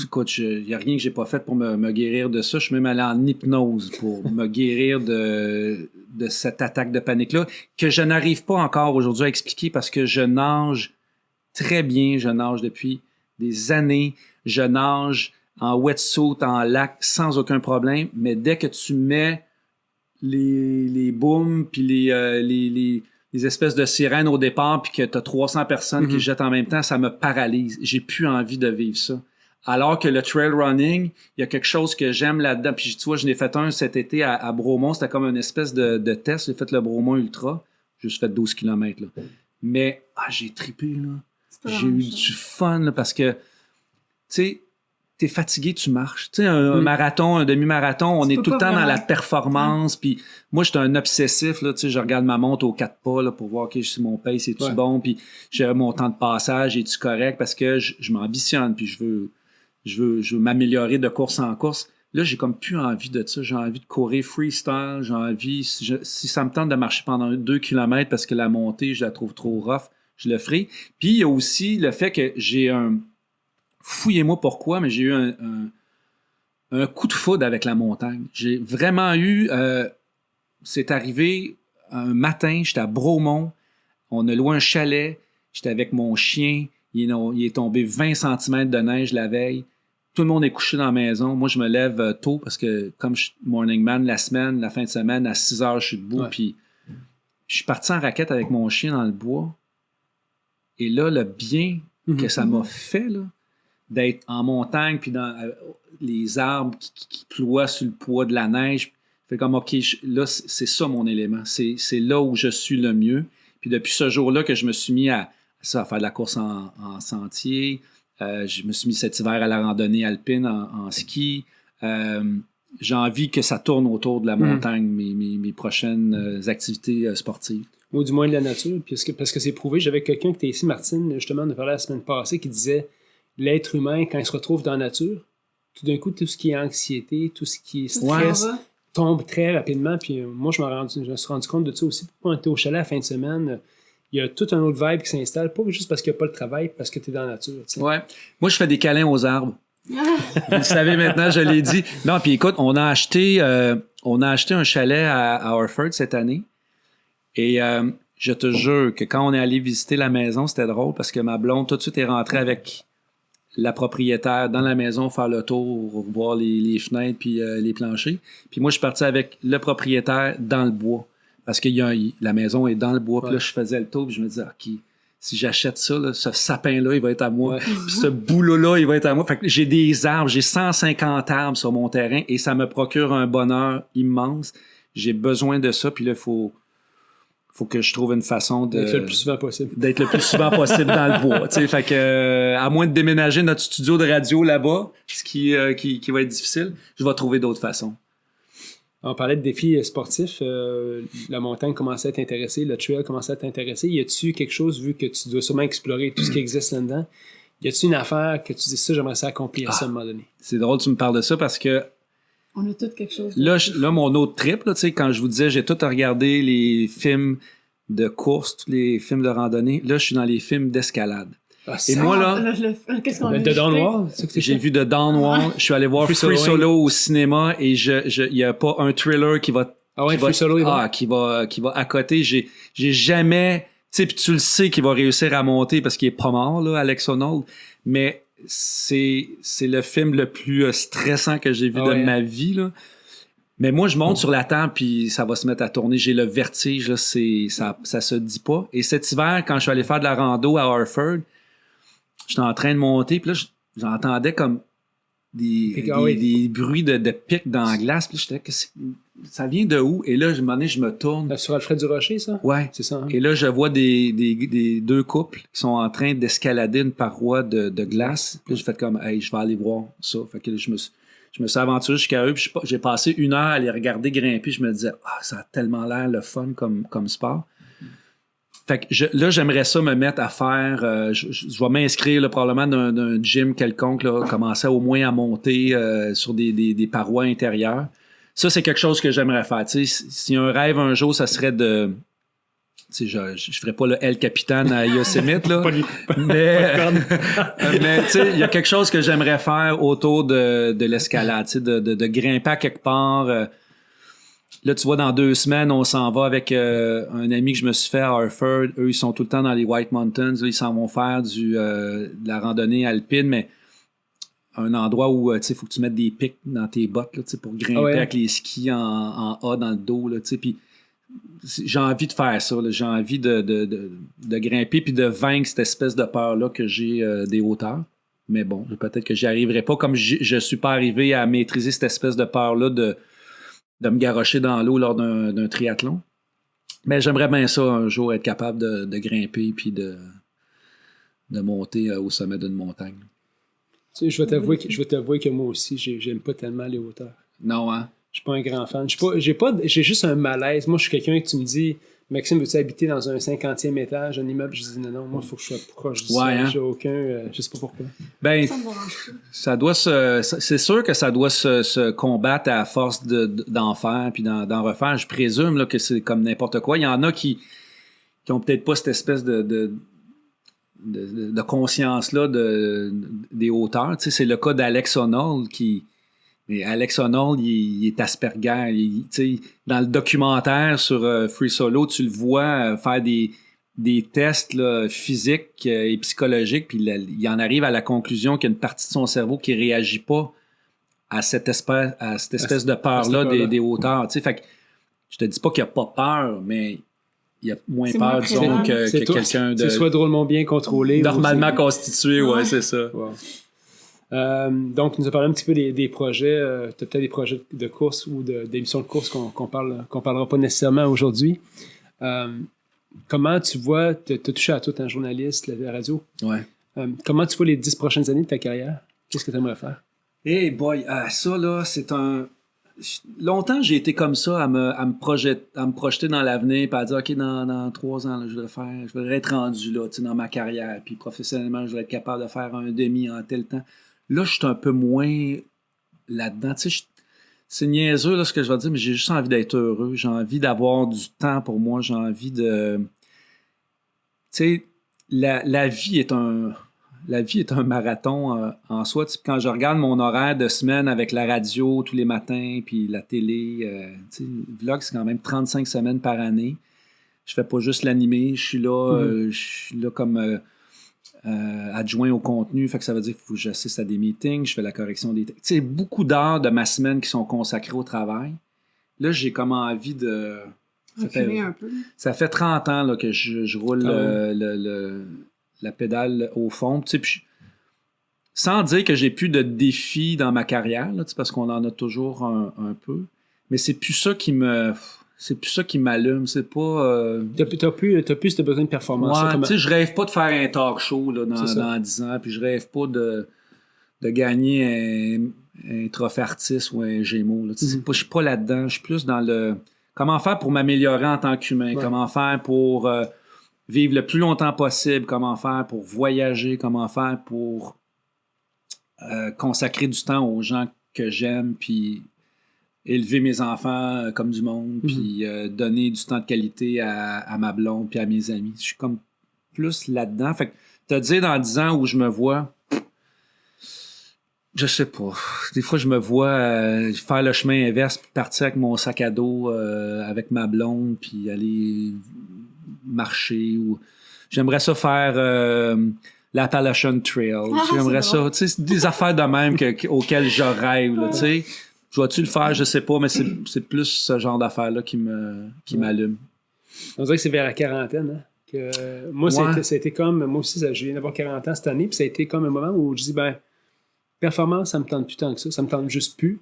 Écoute, il n'y a rien que j'ai pas fait pour me guérir de ça. Je suis même allé en hypnose pour me guérir de cette attaque de panique-là, que je n'arrive pas encore aujourd'hui à expliquer parce que je nage très bien. Je nage depuis des années. Je nage en wetsuit, en lac, sans aucun problème. Mais dès que tu mets les booms puis les espèces de sirènes au départ puis que tu as 300 personnes qui se jettent en même temps, ça me paralyse. J'ai plus envie de vivre ça. Alors que le trail running, il y a quelque chose que j'aime là-dedans. Puis tu vois, je l'ai fait un cet été à Bromont. C'était comme une espèce de test. J'ai fait le Bromont Ultra. J'ai juste fait 12 km. Là. Mais j'ai trippé. Là. J'ai eu du fun là, parce que, tu sais, t'es fatigué, tu marches. Tu sais, un marathon, un demi-marathon, on est tout le temps dans la performance. Puis moi, j'étais un obsessif. Là, tu sais, je regarde ma montre aux 4 pas là, pour voir si mon pace est-tu bon. Puis j'ai mon temps de passage, est-tu correct? Parce que je m'ambitionne. Puis je veux m'améliorer de course en course. Là, j'ai comme plus envie de ça. J'ai envie de courir freestyle. J'ai envie, si ça me tente de marcher pendant 2 km parce que la montée, je la trouve trop rough, je le ferai. Puis il y a aussi le fait que j'ai fouillez-moi pourquoi, mais j'ai eu un coup de foudre avec la montagne. J'ai vraiment eu... c'est arrivé un matin, j'étais à Bromont, on a loué un chalet, j'étais avec mon chien, il est tombé 20 cm de neige la veille. Tout le monde est couché dans la maison. Moi, je me lève tôt parce que comme je suis morning man la fin de semaine, à 6 heures, je suis debout. Puis je suis parti en raquette avec mon chien dans le bois. Et là, le bien que ça m'a fait, là, d'être en montagne, puis dans les arbres qui ploient sur le poids de la neige, fait comme, OK, là, c'est ça mon élément. C'est là où je suis le mieux. Puis depuis ce jour-là que je me suis mis à faire de la course en sentier, je me suis mis cet hiver à la randonnée alpine en ski. J'ai envie que ça tourne autour de la montagne, mes prochaines activités sportives. Ou du moins de la nature, parce que c'est prouvé. J'avais quelqu'un qui était ici, Martine, justement, de parler la semaine passée, qui disait l'être humain, quand il se retrouve dans la nature, tout d'un coup, tout ce qui est anxiété, tout ce qui est stress tombe très rapidement. Puis moi, je me suis rendu compte de ça aussi. Pourquoi on était au chalet la fin de semaine, il y a tout un autre vibe qui s'installe, pas juste parce qu'il n'y a pas le travail, parce que tu es dans la nature. T'sais. Ouais. Moi, je fais des câlins aux arbres. Vous le savez maintenant, je l'ai dit. Non, puis écoute, on a acheté un chalet à Harford cette année. Et je te jure que quand on est allé visiter la maison, c'était drôle parce que ma blonde, tout de suite, est rentrée avec la propriétaire dans la maison, faire le tour, voir les fenêtres puis les planchers. Puis moi, je suis parti avec le propriétaire dans le bois. Parce que la maison est dans le bois. Puis là, je faisais le tour puis je me disais, OK, si j'achète ça, là, ce sapin-là, il va être à moi. Puis ce boulot-là, il va être à moi. Fait que j'ai des arbres, j'ai 150 arbres sur mon terrain et ça me procure un bonheur immense. J'ai besoin de ça. Puis là, il faut que je trouve une façon d'être le plus souvent possible. D'être le plus souvent possible dans le bois. T'sais, fait que, à moins de déménager notre studio de radio là-bas, ce qui va être difficile, je vais trouver d'autres façons. On parlait de défis sportifs. La montagne commençait à t'intéresser, le trail commençait à t'intéresser. Y a-tu quelque chose, vu que tu dois sûrement explorer tout ce qui existe là-dedans, y a-tu une affaire que tu dis ça, j'aimerais ça accomplir ça à un moment donné? C'est drôle que tu me parles de ça parce que on a tout quelque chose. Là, mon autre trip, là, quand je vous disais, j'ai tout regardé les films de course, tous les films de randonnée. Là, je suis dans les films d'escalade. Et moi, là, qu'est-ce qu'on a de Downwall, j'ai vu de Downwall. Je suis allé voir Free Solo au cinéma et il n'y a pas un thriller qui va à côté. J'ai jamais, tu sais, puis tu le sais qu'il va réussir à monter parce qu'il est pas mort, là, Alex Honnold. Mais c'est le film le plus stressant que j'ai vu de ma vie, là. Mais moi, je monte sur la table puis ça va se mettre à tourner. J'ai le vertige, là, ça se dit pas. Et cet hiver, quand je suis allé faire de la rando à Harford, j'étais en train de monter, puis là, j'entendais comme des bruits de pics dans la glace. Puis j'étais, ça vient de où? Et là, à un moment donné, je me tourne. Sur Alfred du Rocher, ça? Ouais. C'est ça. Hein? Et là, je vois des deux couples qui sont en train d'escalader une paroi de glace. Puis j'ai fait comme, hey, je vais aller voir ça. Fait que là, je me suis aventuré jusqu'à eux. Puis j'ai passé 1 heure à les regarder grimper. Je me disais, ça a tellement l'air le fun comme sport. Fait que là, j'aimerais ça me mettre à faire... je vais m'inscrire là, probablement d'un gym quelconque, là, commencer au moins à monter sur des parois intérieures. Ça, c'est quelque chose que j'aimerais faire. T'sais, si un rêve un jour, ça serait de... Je ferais pas le El Capitan à Yosemite, là. Mais tu sais, il y a quelque chose que j'aimerais faire autour de l'escalade, de grimper à quelque part... Là, tu vois, dans 2 semaines, on s'en va avec un ami que je me suis fait à Harford. Eux, ils sont tout le temps dans les White Mountains. Là, ils s'en vont faire de la randonnée alpine, mais un endroit où, il faut que tu mettes des pics dans tes bottes, là, pour grimper avec les skis en A dans le dos, là, puis j'ai envie de faire ça, là. J'ai envie de grimper puis de vaincre cette espèce de peur-là que j'ai des hauteurs. Mais bon, peut-être que j'y arriverai pas, comme je suis pas arrivé à maîtriser cette espèce de peur-là de me garrocher dans l'eau lors d'un triathlon. Mais j'aimerais bien ça, un jour, être capable de grimper puis de monter au sommet d'une montagne. Tu sais, je vais t'avouer que moi aussi, j'aime pas tellement les hauteurs. Non, hein? Je suis pas un grand fan. J'ai juste un malaise. Moi, je suis quelqu'un que tu me dis, Maxime, veux-tu habiter dans un 50e étage d'un immeuble? Je dis non, moi, il faut que je sois proche du sol. Hein? J'ai aucun... je sais pas pourquoi. Ben, c'est sûr que ça doit se combattre à force d'en faire puis d'en refaire. Je présume là, que c'est comme n'importe quoi. Il y en a qui ont peut-être pas cette espèce de conscience-là des hauteurs. Tu sais, c'est le cas d'Alex Honnold Mais Alex Honnold, il est Asperger. Dans le documentaire sur Free Solo, tu le vois faire des tests là, physiques et psychologiques, puis il en arrive à la conclusion qu'il y a une partie de son cerveau qui réagit pas à cette espèce de peur-là des hauteurs. Fait que je te dis pas qu'il n'y a pas peur, mais il y a moins peur, disons, que quelqu'un de... C'est soit drôlement bien contrôlé. Normalement constitué, ouais, c'est ça. Wow. Donc, tu nous as parlé un petit peu des projets. Tu as peut-être des projets de course ou d'émissions de course qu'on parlera pas nécessairement aujourd'hui. Comment tu vois, tu as touché à tout, un journaliste, la radio. Ouais. Comment tu vois les 10 prochaines années de ta carrière? Qu'est-ce que tu aimerais faire? Hey boy, ça là, c'est un... Longtemps, j'ai été comme ça à me projeter dans l'avenir et à dire, OK, dans 3 ans, là, je voudrais être rendu là, dans ma carrière. Puis professionnellement, je voudrais être capable de faire un demi en tel temps. Là, je suis un peu moins là-dedans. C'est niaiseux là, ce que je vais dire, mais j'ai juste envie d'être heureux. J'ai envie d'avoir du temps pour moi. J'ai envie de... Tu sais, la vie est un marathon en soi. Quand je regarde mon horaire de semaine avec la radio tous les matins, puis la télé, le vlog, c'est quand même 35 semaines par année. Je fais pas juste l'animer. Je suis là, comme adjoint au contenu. Fait que ça veut dire qu'il faut que j'assiste à des meetings, je fais la correction des... Tu sais, beaucoup d'heures de ma semaine qui sont consacrées au travail. Là, j'ai comme envie de... Ça fait 30 ans là, que je roule la pédale au fond. Puis sans dire que j'ai plus de défis dans ma carrière, là, parce qu'on en a toujours un peu. Mais c'est plus ça qui m'allume. C'est pas... T'as plus ce besoin de performance. Ouais, je rêve pas de faire un talk show là, dans 10 ans. Puis je rêve pas de gagner un trophée artiste ou un Gémeaux. Je suis pas là-dedans. Je suis plus dans le... Comment faire pour m'améliorer en tant qu'humain? Ouais. Comment faire pour vivre le plus longtemps possible? Comment faire pour voyager? Comment faire pour consacrer du temps aux gens que j'aime? Puis élever mes enfants comme du monde? Puis donner du temps de qualité à ma blonde puis à mes amis. Je suis comme plus là-dedans. Fait que te dire dans 10 ans où je me vois... Je sais pas. Des fois, je me vois faire le chemin inverse, puis partir avec mon sac à dos, avec ma blonde, puis aller marcher. J'aimerais ça faire l'Appalachian Trail. J'aimerais ça. Tu sais, des affaires de même auxquelles je rêve. Tu sais, je vais-tu le faire? Je sais pas, mais c'est plus ce genre d'affaires-là qui m'allume. On dirait que c'est vers la quarantaine, hein? Que, moi, ça a été comme... Moi aussi, je viens d'avoir 40 ans cette année, puis ça a été comme un moment où je dis, performance, ça me tente plus tant que ça. Ça me tente juste plus,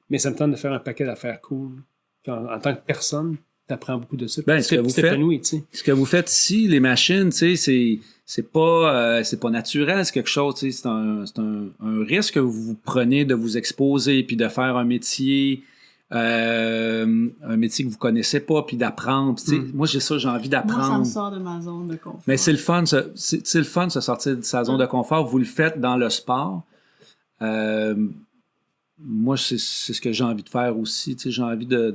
mais ça me tente de faire un paquet d'affaires cool. En tant que personne, tu apprends beaucoup de ça. Ce que vous faites ici, les machines, c'est pas naturel, c'est quelque chose. C'est un risque que vous prenez de vous exposer puis de faire un métier que vous connaissez pas puis d'apprendre. Moi, j'ai envie d'apprendre. Moi, ça me sort de ma zone de confort. Mais c'est le fun, c'est le fun de se sortir de sa zone de confort. Vous le faites dans le sport. Moi, c'est ce que j'ai envie de faire aussi. J'ai envie de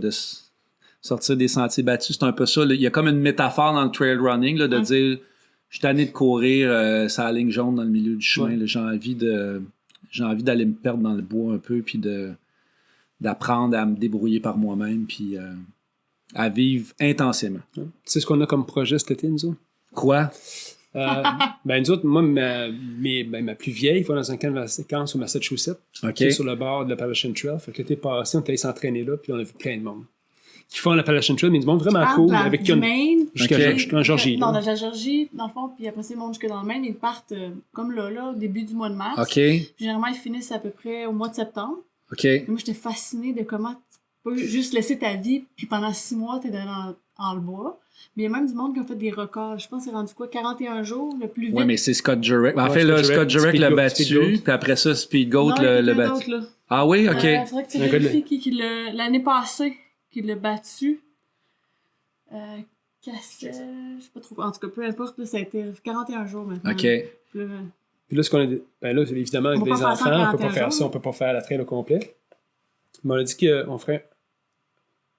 sortir des sentiers battus. C'est un peu ça. Il y a comme une métaphore dans le trail running là, de dire je suis tanné de courir sur la ligne jaune dans le milieu du chemin. Là, j'ai envie d'aller me perdre dans le bois un peu puis de d'apprendre à me débrouiller par moi-même, puis à vivre intensément. Tu sais ce qu'on a comme projet cet été, nous autres? Quoi? Ben, nous autres, moi, ma plus vieille va dans un camp de vacances au Massachusetts, OK. qui est sur le bord de l'Appalachian Trail. Fait que l'été passé, on était allé s'entraîner là, puis on a vu plein de monde qui font l'Appalachian Trail, mais du monde vraiment cool, avec du Maine. jusqu'en Georgie. Non, là. de la Georgie, dans le fond, puis après ça, ils montent jusque dans le Maine. Ils partent comme là, au début du mois de mars. OK. Puis généralement, ils finissent à peu près au mois de septembre. OK. Et moi, j'étais fascinée de comment tu peux juste laisser ta vie, puis pendant 6 mois, t'es dans le bois. Mais il y a même du monde qui a fait des records. Je pense que c'est rendu quoi, 41 jours, le plus vite. Oui, mais c'est Scott Jurek. En Ouais, fait, là, Scott Scott Jurek Jurek l'a Speed battu, Goat. puis après ça, Speed Goat Non, il y a l'a quelqu'un battu. d'autre, là. Ah oui? OK. Faudrait que tu Un gars de- vérifies qui l'a... L'année passée, qui l'a battu. Cassel, je sais pas trop. En tout cas, peu importe, là, ça a été 41 jours maintenant. OK. Puis là, Puis là, ce qu'on a dit, ben là, évidemment, avec On peut des pas faire ça enfants, en on peut pas 41 faire ça, jours. on peut pas faire la trail au complet. Mais on a dit qu'on ferait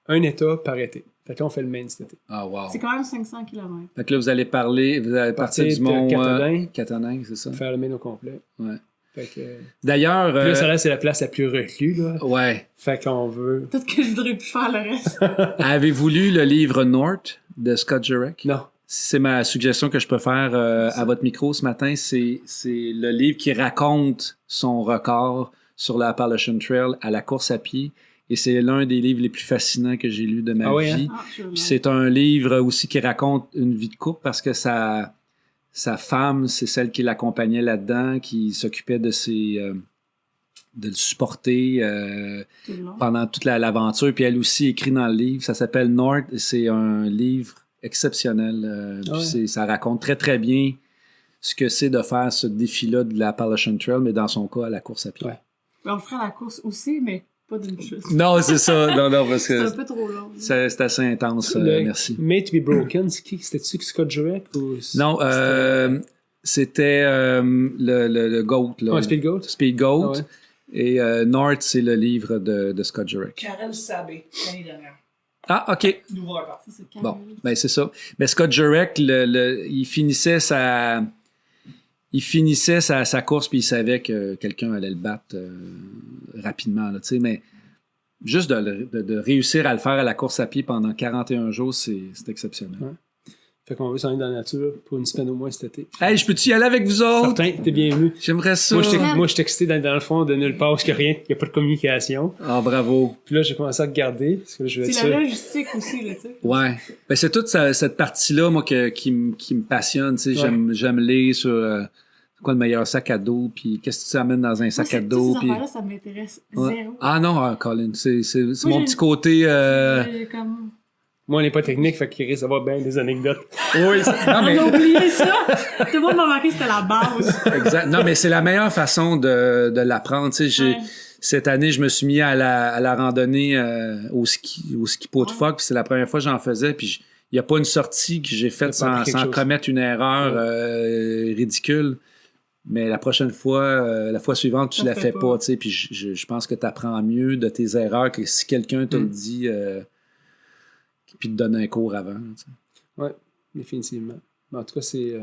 un État par été. Fait que là, on fait le Maine cet été. Ah, wow. c'est quand même 500 km. Fait que là, vous allez partir Partir du de mont Katahdin. Katahdin, c'est ça? Faire le Maine au complet. Ouais. Fait que... D'ailleurs... Puis là, ça là, c'est la place la plus reclue, là. ouais. Fait qu'on veut... Peut-être que je voudrais plus faire le reste. Avez-vous lu le livre North de Scott Jurek? Non. C'est ma suggestion que je peux faire à votre micro ce matin. C'est le livre qui raconte son record sur la Appalachian Trail à la course à pied. Et c'est l'un des livres les plus fascinants que j'ai lu de ma Ah oui, vie. Ah, je veux Puis bien. c'est un livre aussi qui raconte une vie de couple parce que sa femme, c'est celle qui l'accompagnait là-dedans, qui s'occupait de de le supporter Tout le long. pendant toute l'aventure. Puis elle aussi écrit dans le livre. Ça s'appelle North. C'est un livre exceptionnel. Puis Ah ouais. ça raconte très, très bien ce que c'est de faire ce défi-là de la Appalachian Trail, mais dans son cas, à la course à pied. Ouais. On ferait la course aussi, mais pas d'une chute. Non, c'est ça. Non, parce C'est un que peu trop long. c'est assez intense. Le Merci. Made to be Broken, c'est qui? C'était-tu Scott Jurek ou... Non, c'était le GOAT. Là, Ouais, Speed Goat? Speed Goat. Ah ouais. Et North, c'est le livre de Scott Jurek. Karel Sabé, l'année dernière. Ah, OK. Nouveau record. Ça, c'est Bon, carré. ben c'est ça. Mais Scott Jurek, il finissait sa course puis il savait que quelqu'un allait le battre rapidement. Là, mais juste de réussir à le faire à la course à pied pendant 41 jours, c'est exceptionnel. Ouais. Fait qu'on veut s'en aller dans la nature pour une semaine au moins cet été. Hey, je peux-tu y aller avec vous autres? Certain, t'es bienvenu. J'aimerais ça. Moi, je suis excité dans le fond de nulle part parce qu'il n'y a rien, il n'y a pas de communication. Ah, bravo. Puis là, j'ai commencé à regarder parce que là, je vais être C'est la sûr. logistique aussi, là, tu sais. Ouais. Ben, c'est toute cette partie-là, moi, qui me passionne. Tu sais, Ouais. j'aime lire sur c'est quoi le meilleur sac à dos, puis qu'est-ce que tu amènes dans un sac Moi, à dos. Ces Puis... affaires-là, ça m'intéresse Ouais. zéro. Ah non, Colin, c'est mon j'ai- petit côté... J'ai comme... Moi, on n'est pas technique, fait qu'il risque d'avoir bien des anecdotes. Oui, non, mais... On a oublié ça! Tout le monde m'a marqué que c'était la base. Exact. Non, mais c'est la meilleure façon de l'apprendre. Tu sais, Ouais. cette année, je me suis mis à la randonnée au ski pot de Ouais. phoque, puis c'est la première fois que j'en faisais, puis il n'y a pas une sortie que j'ai faite T'as pas appris quelque sans chose. commettre une erreur ridicule. Mais la prochaine fois, la fois suivante, tu Ça la fait fais pas. pas, tu sais, puis je pense que tu apprends mieux de tes erreurs que si quelqu'un te le dit puis te donne un cours avant. Tu sais. Oui, définitivement. Mais en tout cas, c'est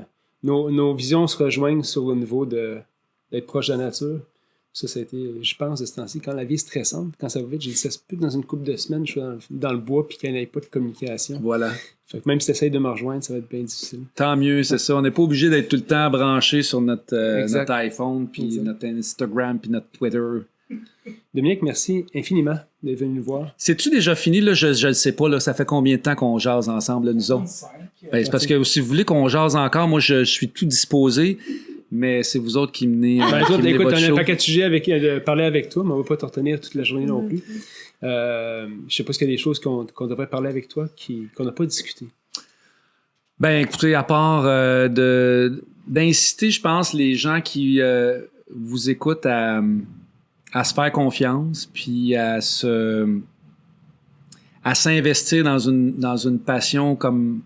nos visions se rejoignent sur le niveau d'être proche de la nature. Ça a été, je pense, de ce temps-ci, quand la vie est stressante, quand ça va vite, j'ai dit, ça se peut que dans une couple de semaines, je suis dans le bois puis qu'il n'y ait pas de communication. Voilà. Fait que même si tu essaies de me rejoindre, ça va être bien difficile. Tant mieux, c'est ça. On n'est pas obligé d'être tout le temps branché sur notre Exact. iPhone, puis Exact. notre Instagram, puis notre Twitter. Dominique, merci infiniment d'être venu nous voir. C'est-tu déjà fini? Là? Je ne sais pas. Là, ça fait combien de temps qu'on jase ensemble, là, nous autres? Ben, c'est parce que si vous voulez qu'on jase encore, moi, je suis tout disposé, mais c'est vous autres qui menez, Ben, qui toi, menez écoute, votre on a un show. paquet de sujets de parler avec toi, mais on ne va pas te retenir toute la journée non plus. Je sais pas s'il y a des choses qu'on devrait parler avec toi qu'on n'a pas discuté. Ben, écoutez, à part d'inciter, je pense, les gens qui vous écoutent à se faire confiance, puis à s'investir dans une passion comme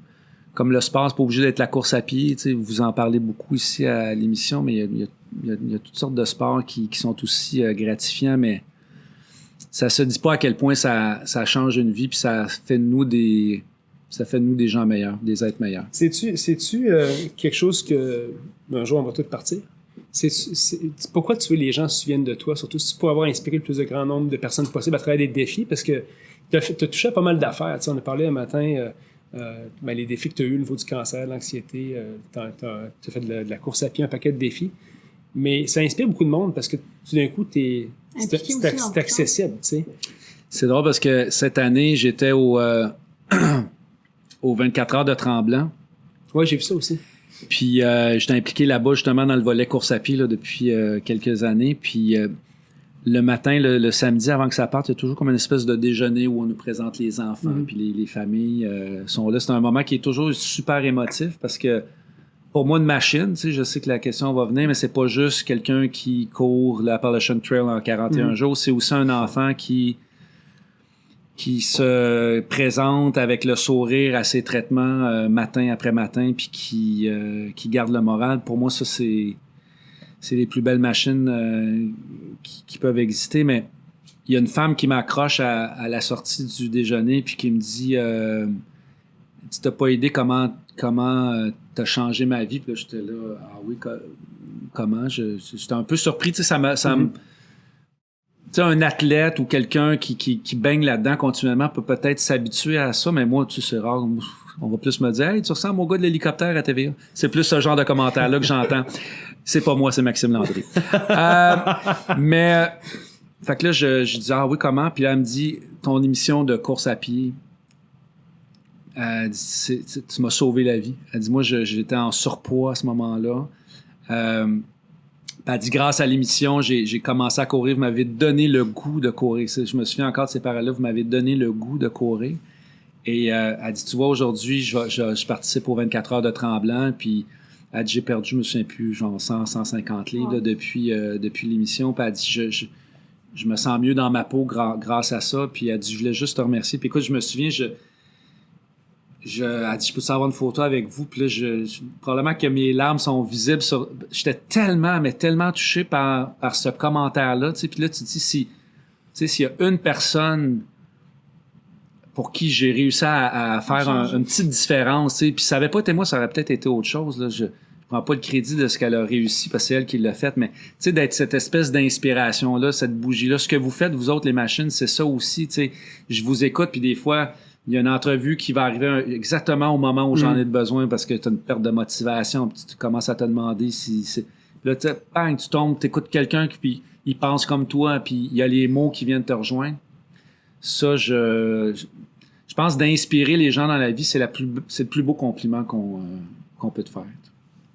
le sport. C'est pas obligé d'être la course à pied. Tu sais, vous en parlez beaucoup ici à l'émission, mais il y a toutes sortes de sports qui sont aussi gratifiants, mais ça se dit pas à quel point ça change une vie, puis ça fait de nous des gens meilleurs, des êtres meilleurs. C'est-tu quelque chose que un jour on va tous partir? Pourquoi tu veux que les gens se souviennent de toi, surtout si tu peux avoir inspiré le plus de grand nombre de personnes possible à travers des défis, parce que tu as touché à pas mal d'affaires. Tu sais, on a parlé un matin, les défis que tu as eu au niveau du cancer, de l'anxiété, tu as fait de la course à pied, un paquet de défis. Mais ça inspire beaucoup de monde parce que tout d'un coup, c'est accessible. Tu sais. C'est drôle parce que cette année, j'étais au 24 heures de Tremblant. Oui, j'ai vu ça aussi. Puis j'étais impliqué là-bas justement dans le volet course à pied là, depuis quelques années. Puis le matin, le samedi, avant que ça parte, il y a toujours comme une espèce de déjeuner où on nous présente les enfants. Puis les familles sont là. C'est un moment qui est toujours super émotif parce que pour moi, une machine, tu sais, je sais que la question va venir, mais c'est pas juste quelqu'un qui court l'Appalachian Trail en 41 jours. C'est aussi un enfant qui se présente avec le sourire à ses traitements matin après matin, puis qui garde le moral. Pour moi, ça, c'est les plus belles machines qui peuvent exister. Mais il y a une femme qui m'accroche à la sortie du déjeuner, puis qui me dit tu t'as pas idée comment t'as changé ma vie. Puis là, j'étais là, ah oui, comment? J'étais un peu surpris. Tu sais, ça me... Tu sais, un athlète ou quelqu'un qui baigne là-dedans continuellement peut peut-être s'habituer à ça, mais moi, tu sais, c'est rare. On va plus me dire « Hey, tu ressembles au gars de l'hélicoptère à TVA. » C'est plus ce genre de commentaire-là que j'entends. C'est pas moi, c'est Maxime Landry. Mais, fait que là, je dis « Ah oui, comment? » Puis là, elle me dit « Ton émission de course à pied, elle dit, tu m'as sauvé la vie. » Elle dit « Moi, j'étais en surpoids à ce moment-là. Elle dit, grâce à l'émission, j'ai commencé à courir. Vous m'avez donné le goût de courir. Je me souviens encore de ces paroles-là. Vous m'avez donné le goût de courir. Et elle dit, tu vois, aujourd'hui, je participe aux 24 heures de Tremblant. Puis elle dit, j'ai perdu, je me souviens plus, genre 150 livres là, depuis l'émission. Puis elle dit, je me sens mieux dans ma peau grâce à ça. Puis elle dit, je voulais juste te remercier. Puis écoute, je me souviens, elle dit, je peux avoir une photo avec vous. Puis là, probablement que mes larmes sont visibles. J'étais tellement touché par ce commentaire-là. Tu sais, puis là, tu te dis, s'il y a une personne pour qui j'ai réussi à faire une petite différence, tu sais, puis ça n'avait pas été moi, ça aurait peut-être été autre chose. Là. Je prends pas le crédit de ce qu'elle a réussi parce que c'est elle qui l'a fait, mais tu sais, d'être cette espèce d'inspiration-là, cette bougie-là. Ce que vous faites, vous autres, les machines, c'est ça aussi. Tu sais, je vous écoute, puis des fois... Il y a une entrevue qui va arriver exactement au moment où j'en ai besoin parce que tu as une perte de motivation, puis tu commences à te demander si c'est... Là, tu tombes, tu écoutes quelqu'un qui il pense comme toi, puis il y a les mots qui viennent te rejoindre. Ça, je pense d'inspirer les gens dans la vie, c'est le plus beau compliment qu'on peut te faire.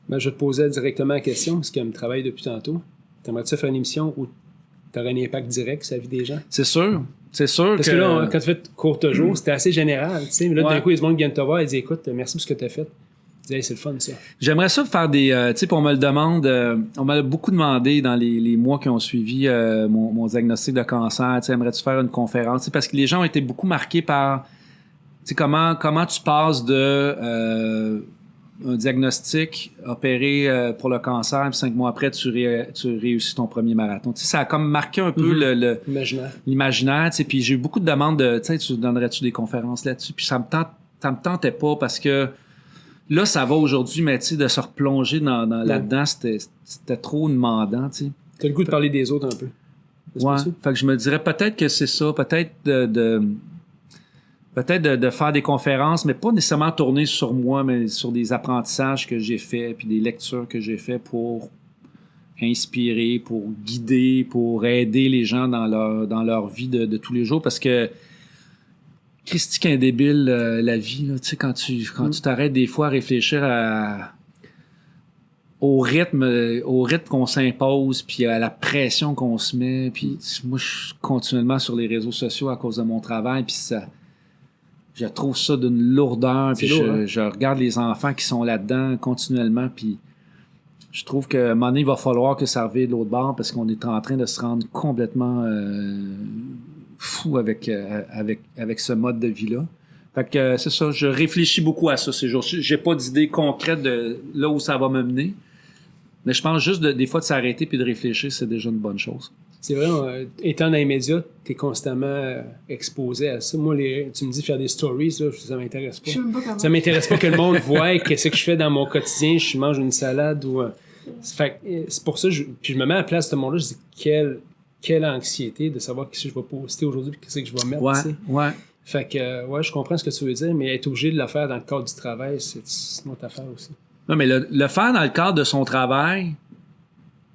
Ben, je te posais directement la question, parce qu'elle me travaille depuis tantôt. T'aimerais-tu faire une émission où tu aurais un impact direct sur la vie des gens? C'est sûr. C'est sûr parce que là, quand tu fais courte jour, c'était assez général. Tu sais, mais là, d'un coup, il y a des gens qui viennent te voir et disent écoute, merci pour ce que tu as fait. Tu dis, hey, c'est le fun, ça. J'aimerais ça faire des. Tu sais, on me le demande. On m'a beaucoup demandé dans les mois qui ont suivi mon diagnostic de cancer. Tu sais, aimerais-tu faire une conférence? Tu sais, parce que les gens ont été beaucoup marqués par. Tu sais, comment tu passes de. Un diagnostic, opéré pour le cancer, puis 5 mois après, tu réussis ton premier marathon. Tu sais, ça a comme marqué un peu l'imaginaire. Tu sais, puis j'ai eu beaucoup de demandes de, tu sais, tu donnerais-tu des conférences là-dessus? Puis ça me tentait pas parce que là, ça va aujourd'hui, mais tu sais, de se replonger là-dedans, c'était trop demandant, tu sais. T'as le goût de parler des autres un peu. Ouais. Fait que je me dirais peut-être que c'est ça, peut-être de faire des conférences, mais pas nécessairement tourner sur moi, mais sur des apprentissages que j'ai faits, puis des lectures que j'ai fait pour inspirer, pour guider, pour aider les gens dans leur vie de tous les jours. Parce que, Christy, qu'un débile, la vie, là, tu sais, quand tu t'arrêtes des fois à réfléchir au rythme qu'on s'impose, puis à la pression qu'on se met, puis moi, je suis continuellement sur les réseaux sociaux à cause de mon travail, puis ça... Je trouve ça d'une lourdeur, puis je regarde les enfants qui sont là-dedans continuellement, puis je trouve qu'à un moment donné, il va falloir que ça revienne de l'autre bord parce qu'on est en train de se rendre complètement fou avec ce mode de vie-là. Fait que c'est ça, je réfléchis beaucoup à ça ces jours-ci. J'ai pas d'idée concrète de là où ça va me mener, mais je pense juste des fois de s'arrêter puis de réfléchir, c'est déjà une bonne chose. C'est vrai, étant dans les médias, tu es constamment exposé à ça. Moi, tu me dis faire des stories, là, ça m'intéresse pas. Ça m'intéresse pas que le monde voie qu'est-ce que je fais dans mon quotidien. Je mange une salade ou C'est pour ça, puis je me mets à la place de ce monde-là, je dis quelle anxiété de savoir qu'est-ce que je vais poster aujourd'hui et qu'est-ce que je vais mettre. Ouais, tu sais. ouais. Fait que, ouais, je comprends ce que tu veux dire, mais être obligé de le faire dans le cadre du travail, c'est une autre affaire aussi. Non, mais le faire dans le cadre de son travail,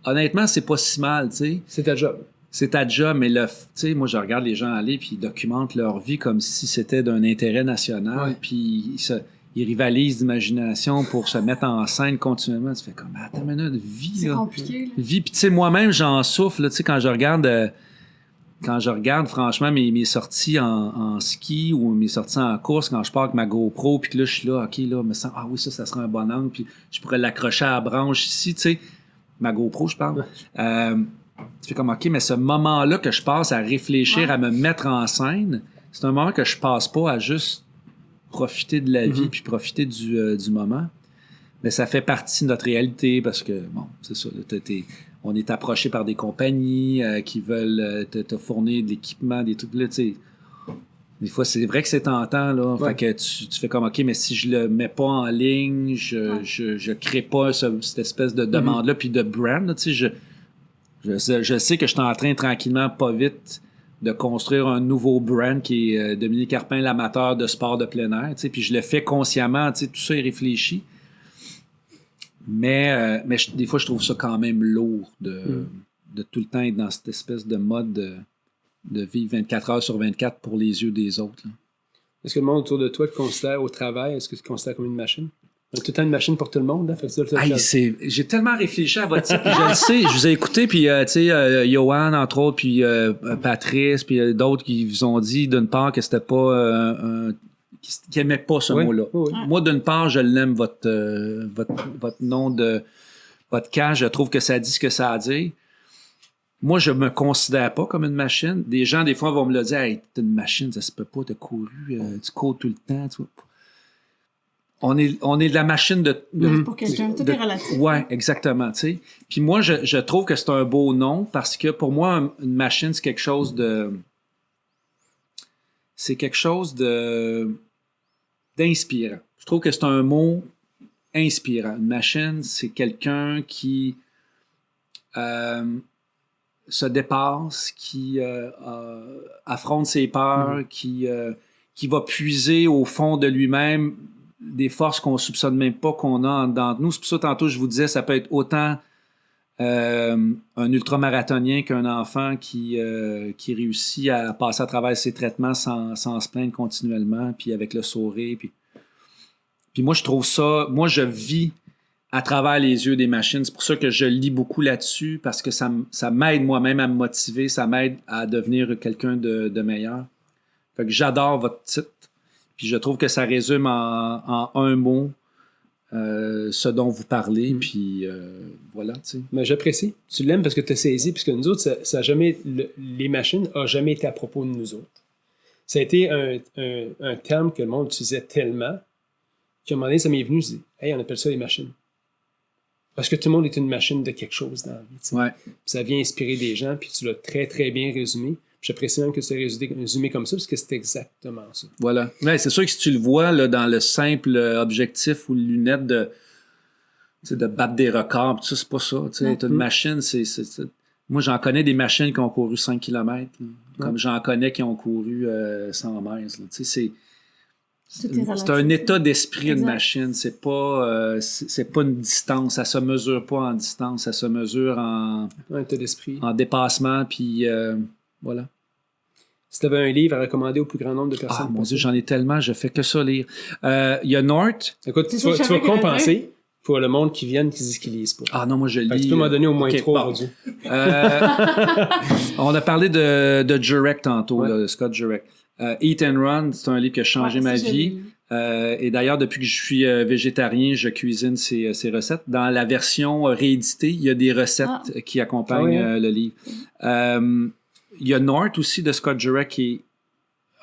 honnêtement, c'est pas si mal, tu sais. C'est ta job. C'est ta job, mais tu sais, moi, je regarde les gens aller puis ils documentent leur vie comme si c'était d'un intérêt national, Ouais. puis ils rivalisent d'imagination pour se mettre en scène continuellement. Tu fais comme, attends une minute, vie, C'est là. compliqué. Là. Vie, puis tu sais, moi-même, j'en souffle, là, tu sais, quand je regarde, franchement, mes sorties en ski ou mes sorties en course, quand je pars avec ma GoPro, puis que là, je suis là, OK, là, me sens, ah oui, ça sera un bon angle, puis je pourrais l'accrocher à la branche ici, tu sais. Ma GoPro, je parle. Tu fais comme, OK, mais ce moment-là que je passe à réfléchir, à me mettre en scène, c'est un moment que je passe pas à juste profiter de la vie puis profiter du moment. Mais ça fait partie de notre réalité parce que, bon, c'est ça, là, on est approché par des compagnies qui veulent te fournir de l'équipement, des trucs là, tu sais. Des fois, c'est vrai que c'est tentant, là. Ouais. Fait que tu fais comme, OK, mais si je le mets pas en ligne, je crée pas cette espèce de demande-là, puis de brand, là, tu sais, je sais que je suis en train, tranquillement, pas vite, de construire un nouveau brand qui est Dominique Arpin, l'amateur de sport de plein air, tu sais, puis je le fais consciemment, tu sais, tout ça est réfléchi. Mais des fois, je trouve ça quand même lourd de tout le temps être dans cette espèce de mode de vivre 24 heures sur 24 pour les yeux des autres. Là. Est-ce que le monde autour de toi te considère au travail, est-ce que tu te considères comme une machine? On a tout le temps une machine pour tout le monde, hein? Fait que ça, J'ai tellement réfléchi à votre titre, puis je le sais, je vous ai écouté, puis tu sais, Johan, entre autres, puis Patrice, puis d'autres qui vous ont dit, d'une part, que c'était pas qui n'aimaient pas ce mot-là. Oui. Moi, d'une part, je l'aime, votre nom de podcast. Je trouve que ça dit ce que ça a à dire. Moi, je me considère pas comme une machine. Des gens, des fois, vont me le dire, « Hey, t'es une machine, ça se peut pas, t'as couru, tu cours tout le temps. » Tu vois. On est de la machine de Pour quelqu'un, tout est relatif. Ouais, exactement, tu sais. Puis moi, je trouve que c'est un beau nom parce que pour moi, une machine, c'est quelque chose d'inspirant. Je trouve que c'est un mot inspirant. Une machine, c'est quelqu'un qui se dépasse, qui affronte ses peurs, qui va puiser au fond de lui-même des forces qu'on soupçonne même pas qu'on a en dedans de nous. C'est pour ça, tantôt, je vous disais, ça peut être autant un ultramarathonien qu'un enfant qui réussit à passer à travers ses traitements sans se plaindre continuellement, puis avec le sourire. Puis moi, je trouve ça... Moi, je vis à travers les yeux des machines. C'est pour ça que je lis beaucoup là-dessus, parce que ça m'aide moi-même à me motiver, ça m'aide à devenir quelqu'un de meilleur. Fait que j'adore votre titre. Puis je trouve que ça résume en un mot ce dont vous parlez, puis voilà, tu sais. Mais j'apprécie. Tu l'aimes parce que tu as saisi, puisque nous autres, ça a jamais, les machines n'ont jamais été à propos de nous autres. Ça a été un terme que le monde utilisait tellement qu'à un moment donné, ça m'est venu, je dis, hey, on appelle ça les machines. Parce que tout le monde est une machine de quelque chose dans la vie. Ouais. Ça vient inspirer des gens, puis tu l'as très, très bien résumé. J'apprécie même que tu aies résumé comme ça, parce que c'est exactement ça. Voilà. Ouais, c'est sûr que si tu le vois là, dans le simple objectif ou lunette de battre des records, tout ça, c'est pas ça. T'as une machine, c'est... Moi, j'en connais des machines qui ont couru 5 km, comme j'en connais qui ont couru 100 mètres. C'est un état d'esprit, une machine. C'est pas une distance. Ça se mesure pas en distance. Ça se mesure en état d'esprit, en dépassement, puis voilà. Si tu avais un livre à recommander au plus grand nombre de personnes. Ah, mon Dieu, j'en ai tellement, je fais que ça lire. Il y a North. Écoute, tu vas compenser pour le monde qui vienne qui disent qu'ils lisent pas. Ah non, moi je lis. Tu peux m'en donner au moins 3 aujourd'hui. On a parlé de Jurek tantôt, de Scott Jurek. Eat and Run, c'est un livre qui a changé ma vie. Et d'ailleurs, depuis que je suis végétarien, je cuisine ces recettes. Dans la version rééditée, il y a des recettes qui accompagnent le livre. Il y a North aussi de Scott Jurek qui est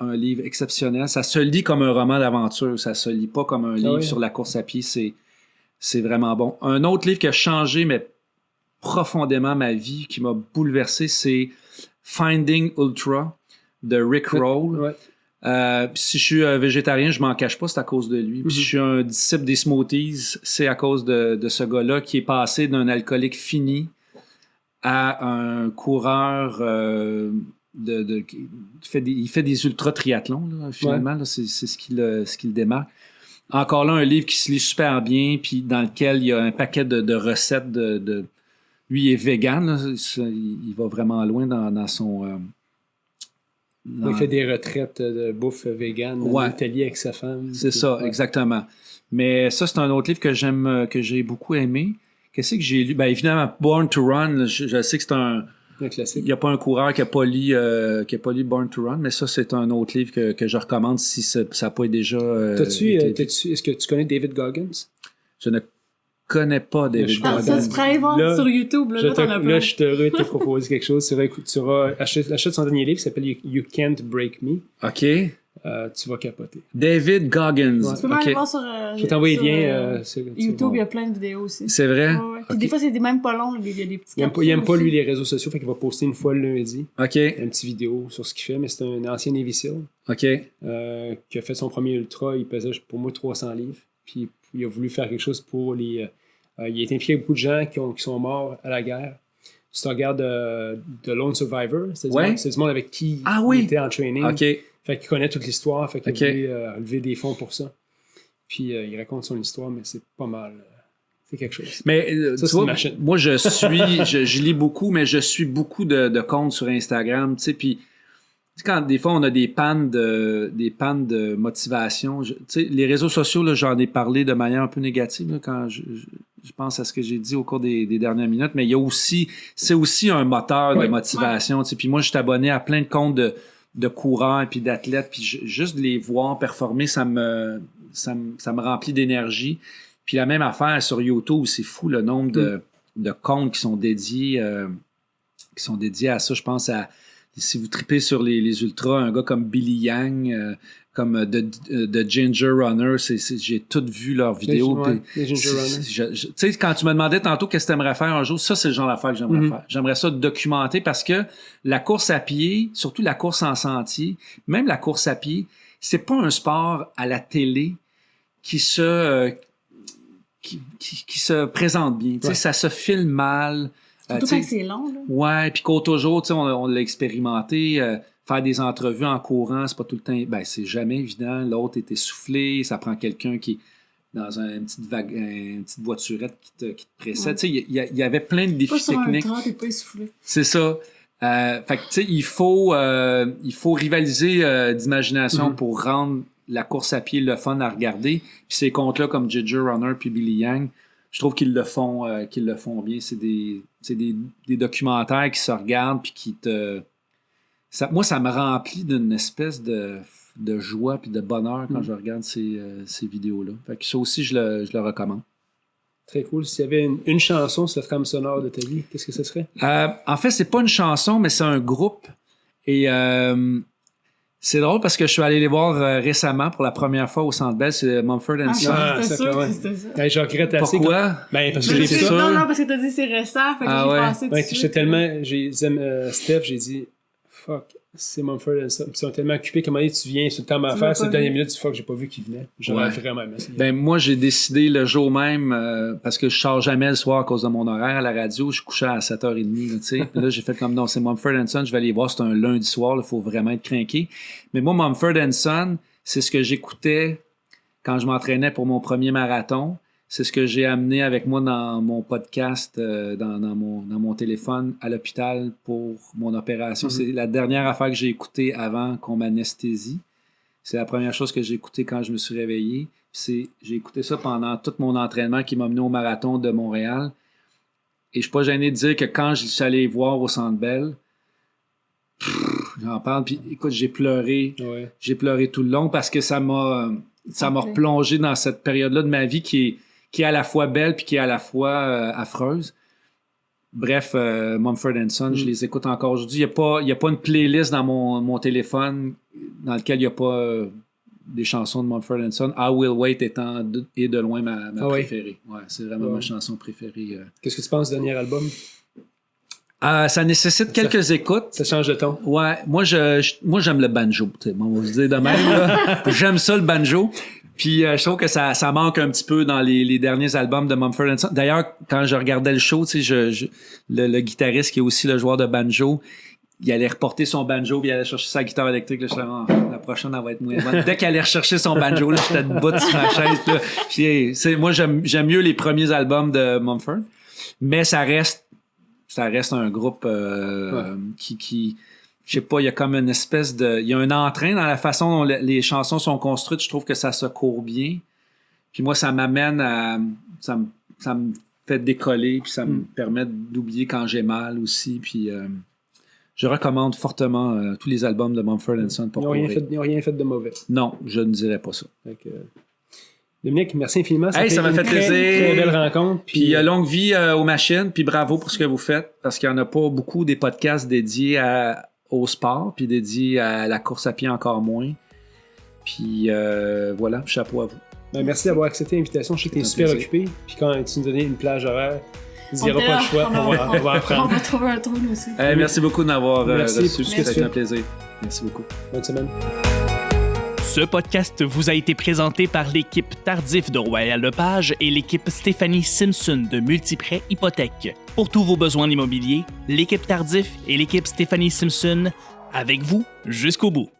un livre exceptionnel. Ça se lit comme un roman d'aventure. Ça se lit pas comme un livre sur la course à pied. C'est vraiment bon. Un autre livre qui a changé, mais profondément ma vie, qui m'a bouleversé, c'est Finding Ultra de Rick Roll. Puis si je suis végétarien, je m'en cache pas, c'est à cause de lui. Puis si je suis un disciple des smoothies, c'est à cause de ce gars-là qui est passé d'un alcoolique fini à un coureur il fait des ultra-triathlons, là, finalement. Là, c'est ce qui le démarque. Encore là, un livre qui se lit super bien, puis dans lequel il y a un paquet de recettes Lui, il est vegan, là. Il va vraiment loin dans son... Il fait des retraites de bouffe vegan dans l'atelier avec sa femme. C'est ça, exactement. Mais ça, c'est un autre livre que j'ai beaucoup aimé. Qu'est-ce que j'ai lu? Bien, évidemment, Born to Run, je sais que c'est un classique. Il n'y a pas un coureur qui n'a pas lu Born to Run, mais ça, c'est un autre livre que je recommande si ça n'a pas déjà... Est-ce que tu connais David Goggins? Je ne connais pas David Goggins. Ça, tu pourrais aller voir sur YouTube. Là, je suis heureux de te proposer quelque chose. Achète son dernier livre qui s'appelle You Can't Break Me. OK. Tu vas capoter. David Goggins. Ouais. Tu peux aller voir sur je vais t'envoyer le lien. YouTube, il y a plein de vidéos aussi. C'est vrai? Ouais. Puis des fois, c'est même pas long. Il y a des petits Il n'aime pas, lui, les réseaux sociaux. Fait qu'il va poster une fois le lundi. OK. Une petite vidéo sur ce qu'il fait. Mais c'est un ancien Navy SEAL. OK. Qui a fait son premier ultra. Il pesait pour moi 300 livres. Puis il a voulu faire quelque chose pour les... il a été impliqué avec beaucoup de gens qui sont morts à la guerre. Si tu regardes The Lone Survivor, c'est du monde avec qui il était en training. OK. Fait qu'il connaît toute l'histoire, fait qu'il a voulu lever des fonds pour ça. Puis il raconte son histoire, mais c'est pas mal. C'est quelque chose. Mais ça, c'est une machine. Moi, je lis beaucoup, mais je suis beaucoup de comptes sur Instagram, tu sais, puis quand des fois on a des pannes de motivation, tu sais, les réseaux sociaux, là, j'en ai parlé de manière un peu négative là, quand je pense à ce que j'ai dit au cours des dernières minutes, mais c'est aussi un moteur de motivation, tu sais. Puis moi, je suis abonné à plein de comptes de coureurs puis d'athlètes, puis juste de les voir performer, ça me remplit d'énergie. Puis la même affaire sur YouTube, c'est fou le nombre de comptes qui sont dédiés à ça. Je pense à, si vous tripez sur les ultras, un gars comme Billy Yang, comme The Ginger Runner, j'ai tout vu leurs vidéos. Les Ginger Runner. Tu sais, quand tu me demandais tantôt qu'est-ce que tu aimerais faire un jour, ça, c'est le genre d'affaire que j'aimerais faire. J'aimerais ça documenter parce que la course à pied, surtout la course en sentier, même la course à pied, c'est pas un sport à la télé qui se présente bien. Tu sais, ça se filme mal. Surtout quand c'est long, là. Ouais, puis qu'au toujours, tu sais, on l'a expérimenté. Faire des entrevues en courant, c'est pas tout le temps... Ben, c'est jamais évident. L'autre est essoufflé. Ça prend quelqu'un qui est dans une petite voiturette qui te précède. Tu sais, il y avait plein de défis techniques. Pas sur un t'es pas essoufflé. C'est ça. Fait que, tu sais, il faut rivaliser d'imagination pour rendre la course à pied le fun à regarder. Puis ces comptes-là, comme Ginger Runner puis Billy Yang, je trouve qu'ils le font bien. C'est des documentaires qui se regardent puis qui te... moi, ça me remplit d'une espèce de joie puis de bonheur quand je regarde ces vidéos-là. Fait que ça aussi, je le recommande. Très cool. S'il y avait une chanson sur la trame sonore de ta vie, qu'est-ce que ce serait? En fait, c'est pas une chanson, mais c'est un groupe. Et c'est drôle parce que je suis allé les voir récemment pour la première fois au Centre Bell. C'est Mumford & Sons. C'était sûr que c'était ça. Je regrette assez. Pourquoi? Parce que j'ai fait ça. Non, parce que t'as dit c'est récent. Fait que j'ai pensé j'étais tellement... Steph, j'ai dit... Fuck, c'est Mumford & Sons. Ils sont tellement occupés. Comment tu viens sur le temps à faire? C'est la dernière minute, fuck, j'ai pas vu qu'il venait. J'aurais vraiment aimé ça. Ben, moi, j'ai décidé le jour même, parce que je sors jamais le soir à cause de mon horaire à la radio. Je couchais à 7h30, tu sais. Puis là, j'ai fait comme non, c'est Mumford & Sons. Je vais aller voir. C'est un lundi soir. Il faut vraiment être craqué. Mais moi, Mumford & Sons, c'est ce que j'écoutais quand je m'entraînais pour mon premier marathon. C'est ce que j'ai amené avec moi dans mon podcast, dans mon téléphone à l'hôpital pour mon opération. C'est la dernière affaire que j'ai écoutée avant qu'on m'anesthésie. C'est la première chose que j'ai écoutée quand je me suis réveillé. J'ai écouté ça pendant tout mon entraînement qui m'a mené au marathon de Montréal. Et je suis pas gêné de dire que quand je suis allé voir au Centre Bell, j'en parle, puis écoute, j'ai pleuré. Ouais. J'ai pleuré tout le long parce que ça m'a replongé dans cette période-là de ma vie qui est à la fois belle puis qui est à la fois affreuse. Bref, Mumford & Sons, je les écoute encore aujourd'hui. Il n'y a pas une playlist dans mon téléphone dans laquelle il n'y a pas des chansons de Mumford & Sons. I Will Wait étant de loin ma préférée. Ouais, c'est vraiment ma chanson préférée. Qu'est-ce que tu penses du dernier album? Ça nécessite quelques écoutes. Ça change de ton. Ouais, moi j'aime le banjo. On va se dire de même. Là. J'aime ça le banjo. Puis je trouve que ça manque un petit peu dans les derniers albums de Mumford & Sons. D'ailleurs, quand je regardais le show, tu sais, le guitariste qui est aussi le joueur de banjo, il allait reporter son banjo puis il allait chercher sa guitare électrique. Là, je disais, la prochaine, elle va être moins bonne. Dès qu'il allait rechercher son banjo, là, j'étais debout sur ma chaise. Là. Moi, j'aime mieux les premiers albums de Mumford, mais ça reste un groupe qui je sais pas, il y a comme une espèce de... Il y a un entrain dans la façon dont les chansons sont construites. Je trouve que ça se court bien. Puis moi, ça m'amène à... Ça me fait décoller, puis ça me permet d'oublier quand j'ai mal aussi. Puis je recommande fortement tous les albums de Mumford & Sons pour courir. Ils n'ont rien fait de mauvais. Non, je ne dirais pas ça. Dominique, merci infiniment. Ça m'a fait plaisir. Très belle rencontre. Puis longue vie aux machines, puis bravo pour ce que vous faites, parce qu'il n'y en a pas beaucoup des podcasts dédiés au sport, puis dédiés à la course à pied encore moins. Puis voilà, chapeau à vous. Ben, merci d'avoir accepté l'invitation. Je sais que tu es super occupé. Puis quand tu nous donnais une plage horaire, il n'y aura pas de choix. On va apprendre. On va trouver un trou, nous aussi. Merci beaucoup de m'avoir reçu. C'était un plaisir. Merci beaucoup. Bonne semaine. Ce podcast vous a été présenté par l'équipe Tardif de Royal Lepage et l'équipe Stéphanie Simpson de Multiprêt Hypothèque. Pour tous vos besoins immobiliers, l'équipe Tardif et l'équipe Stéphanie Simpson, avec vous jusqu'au bout.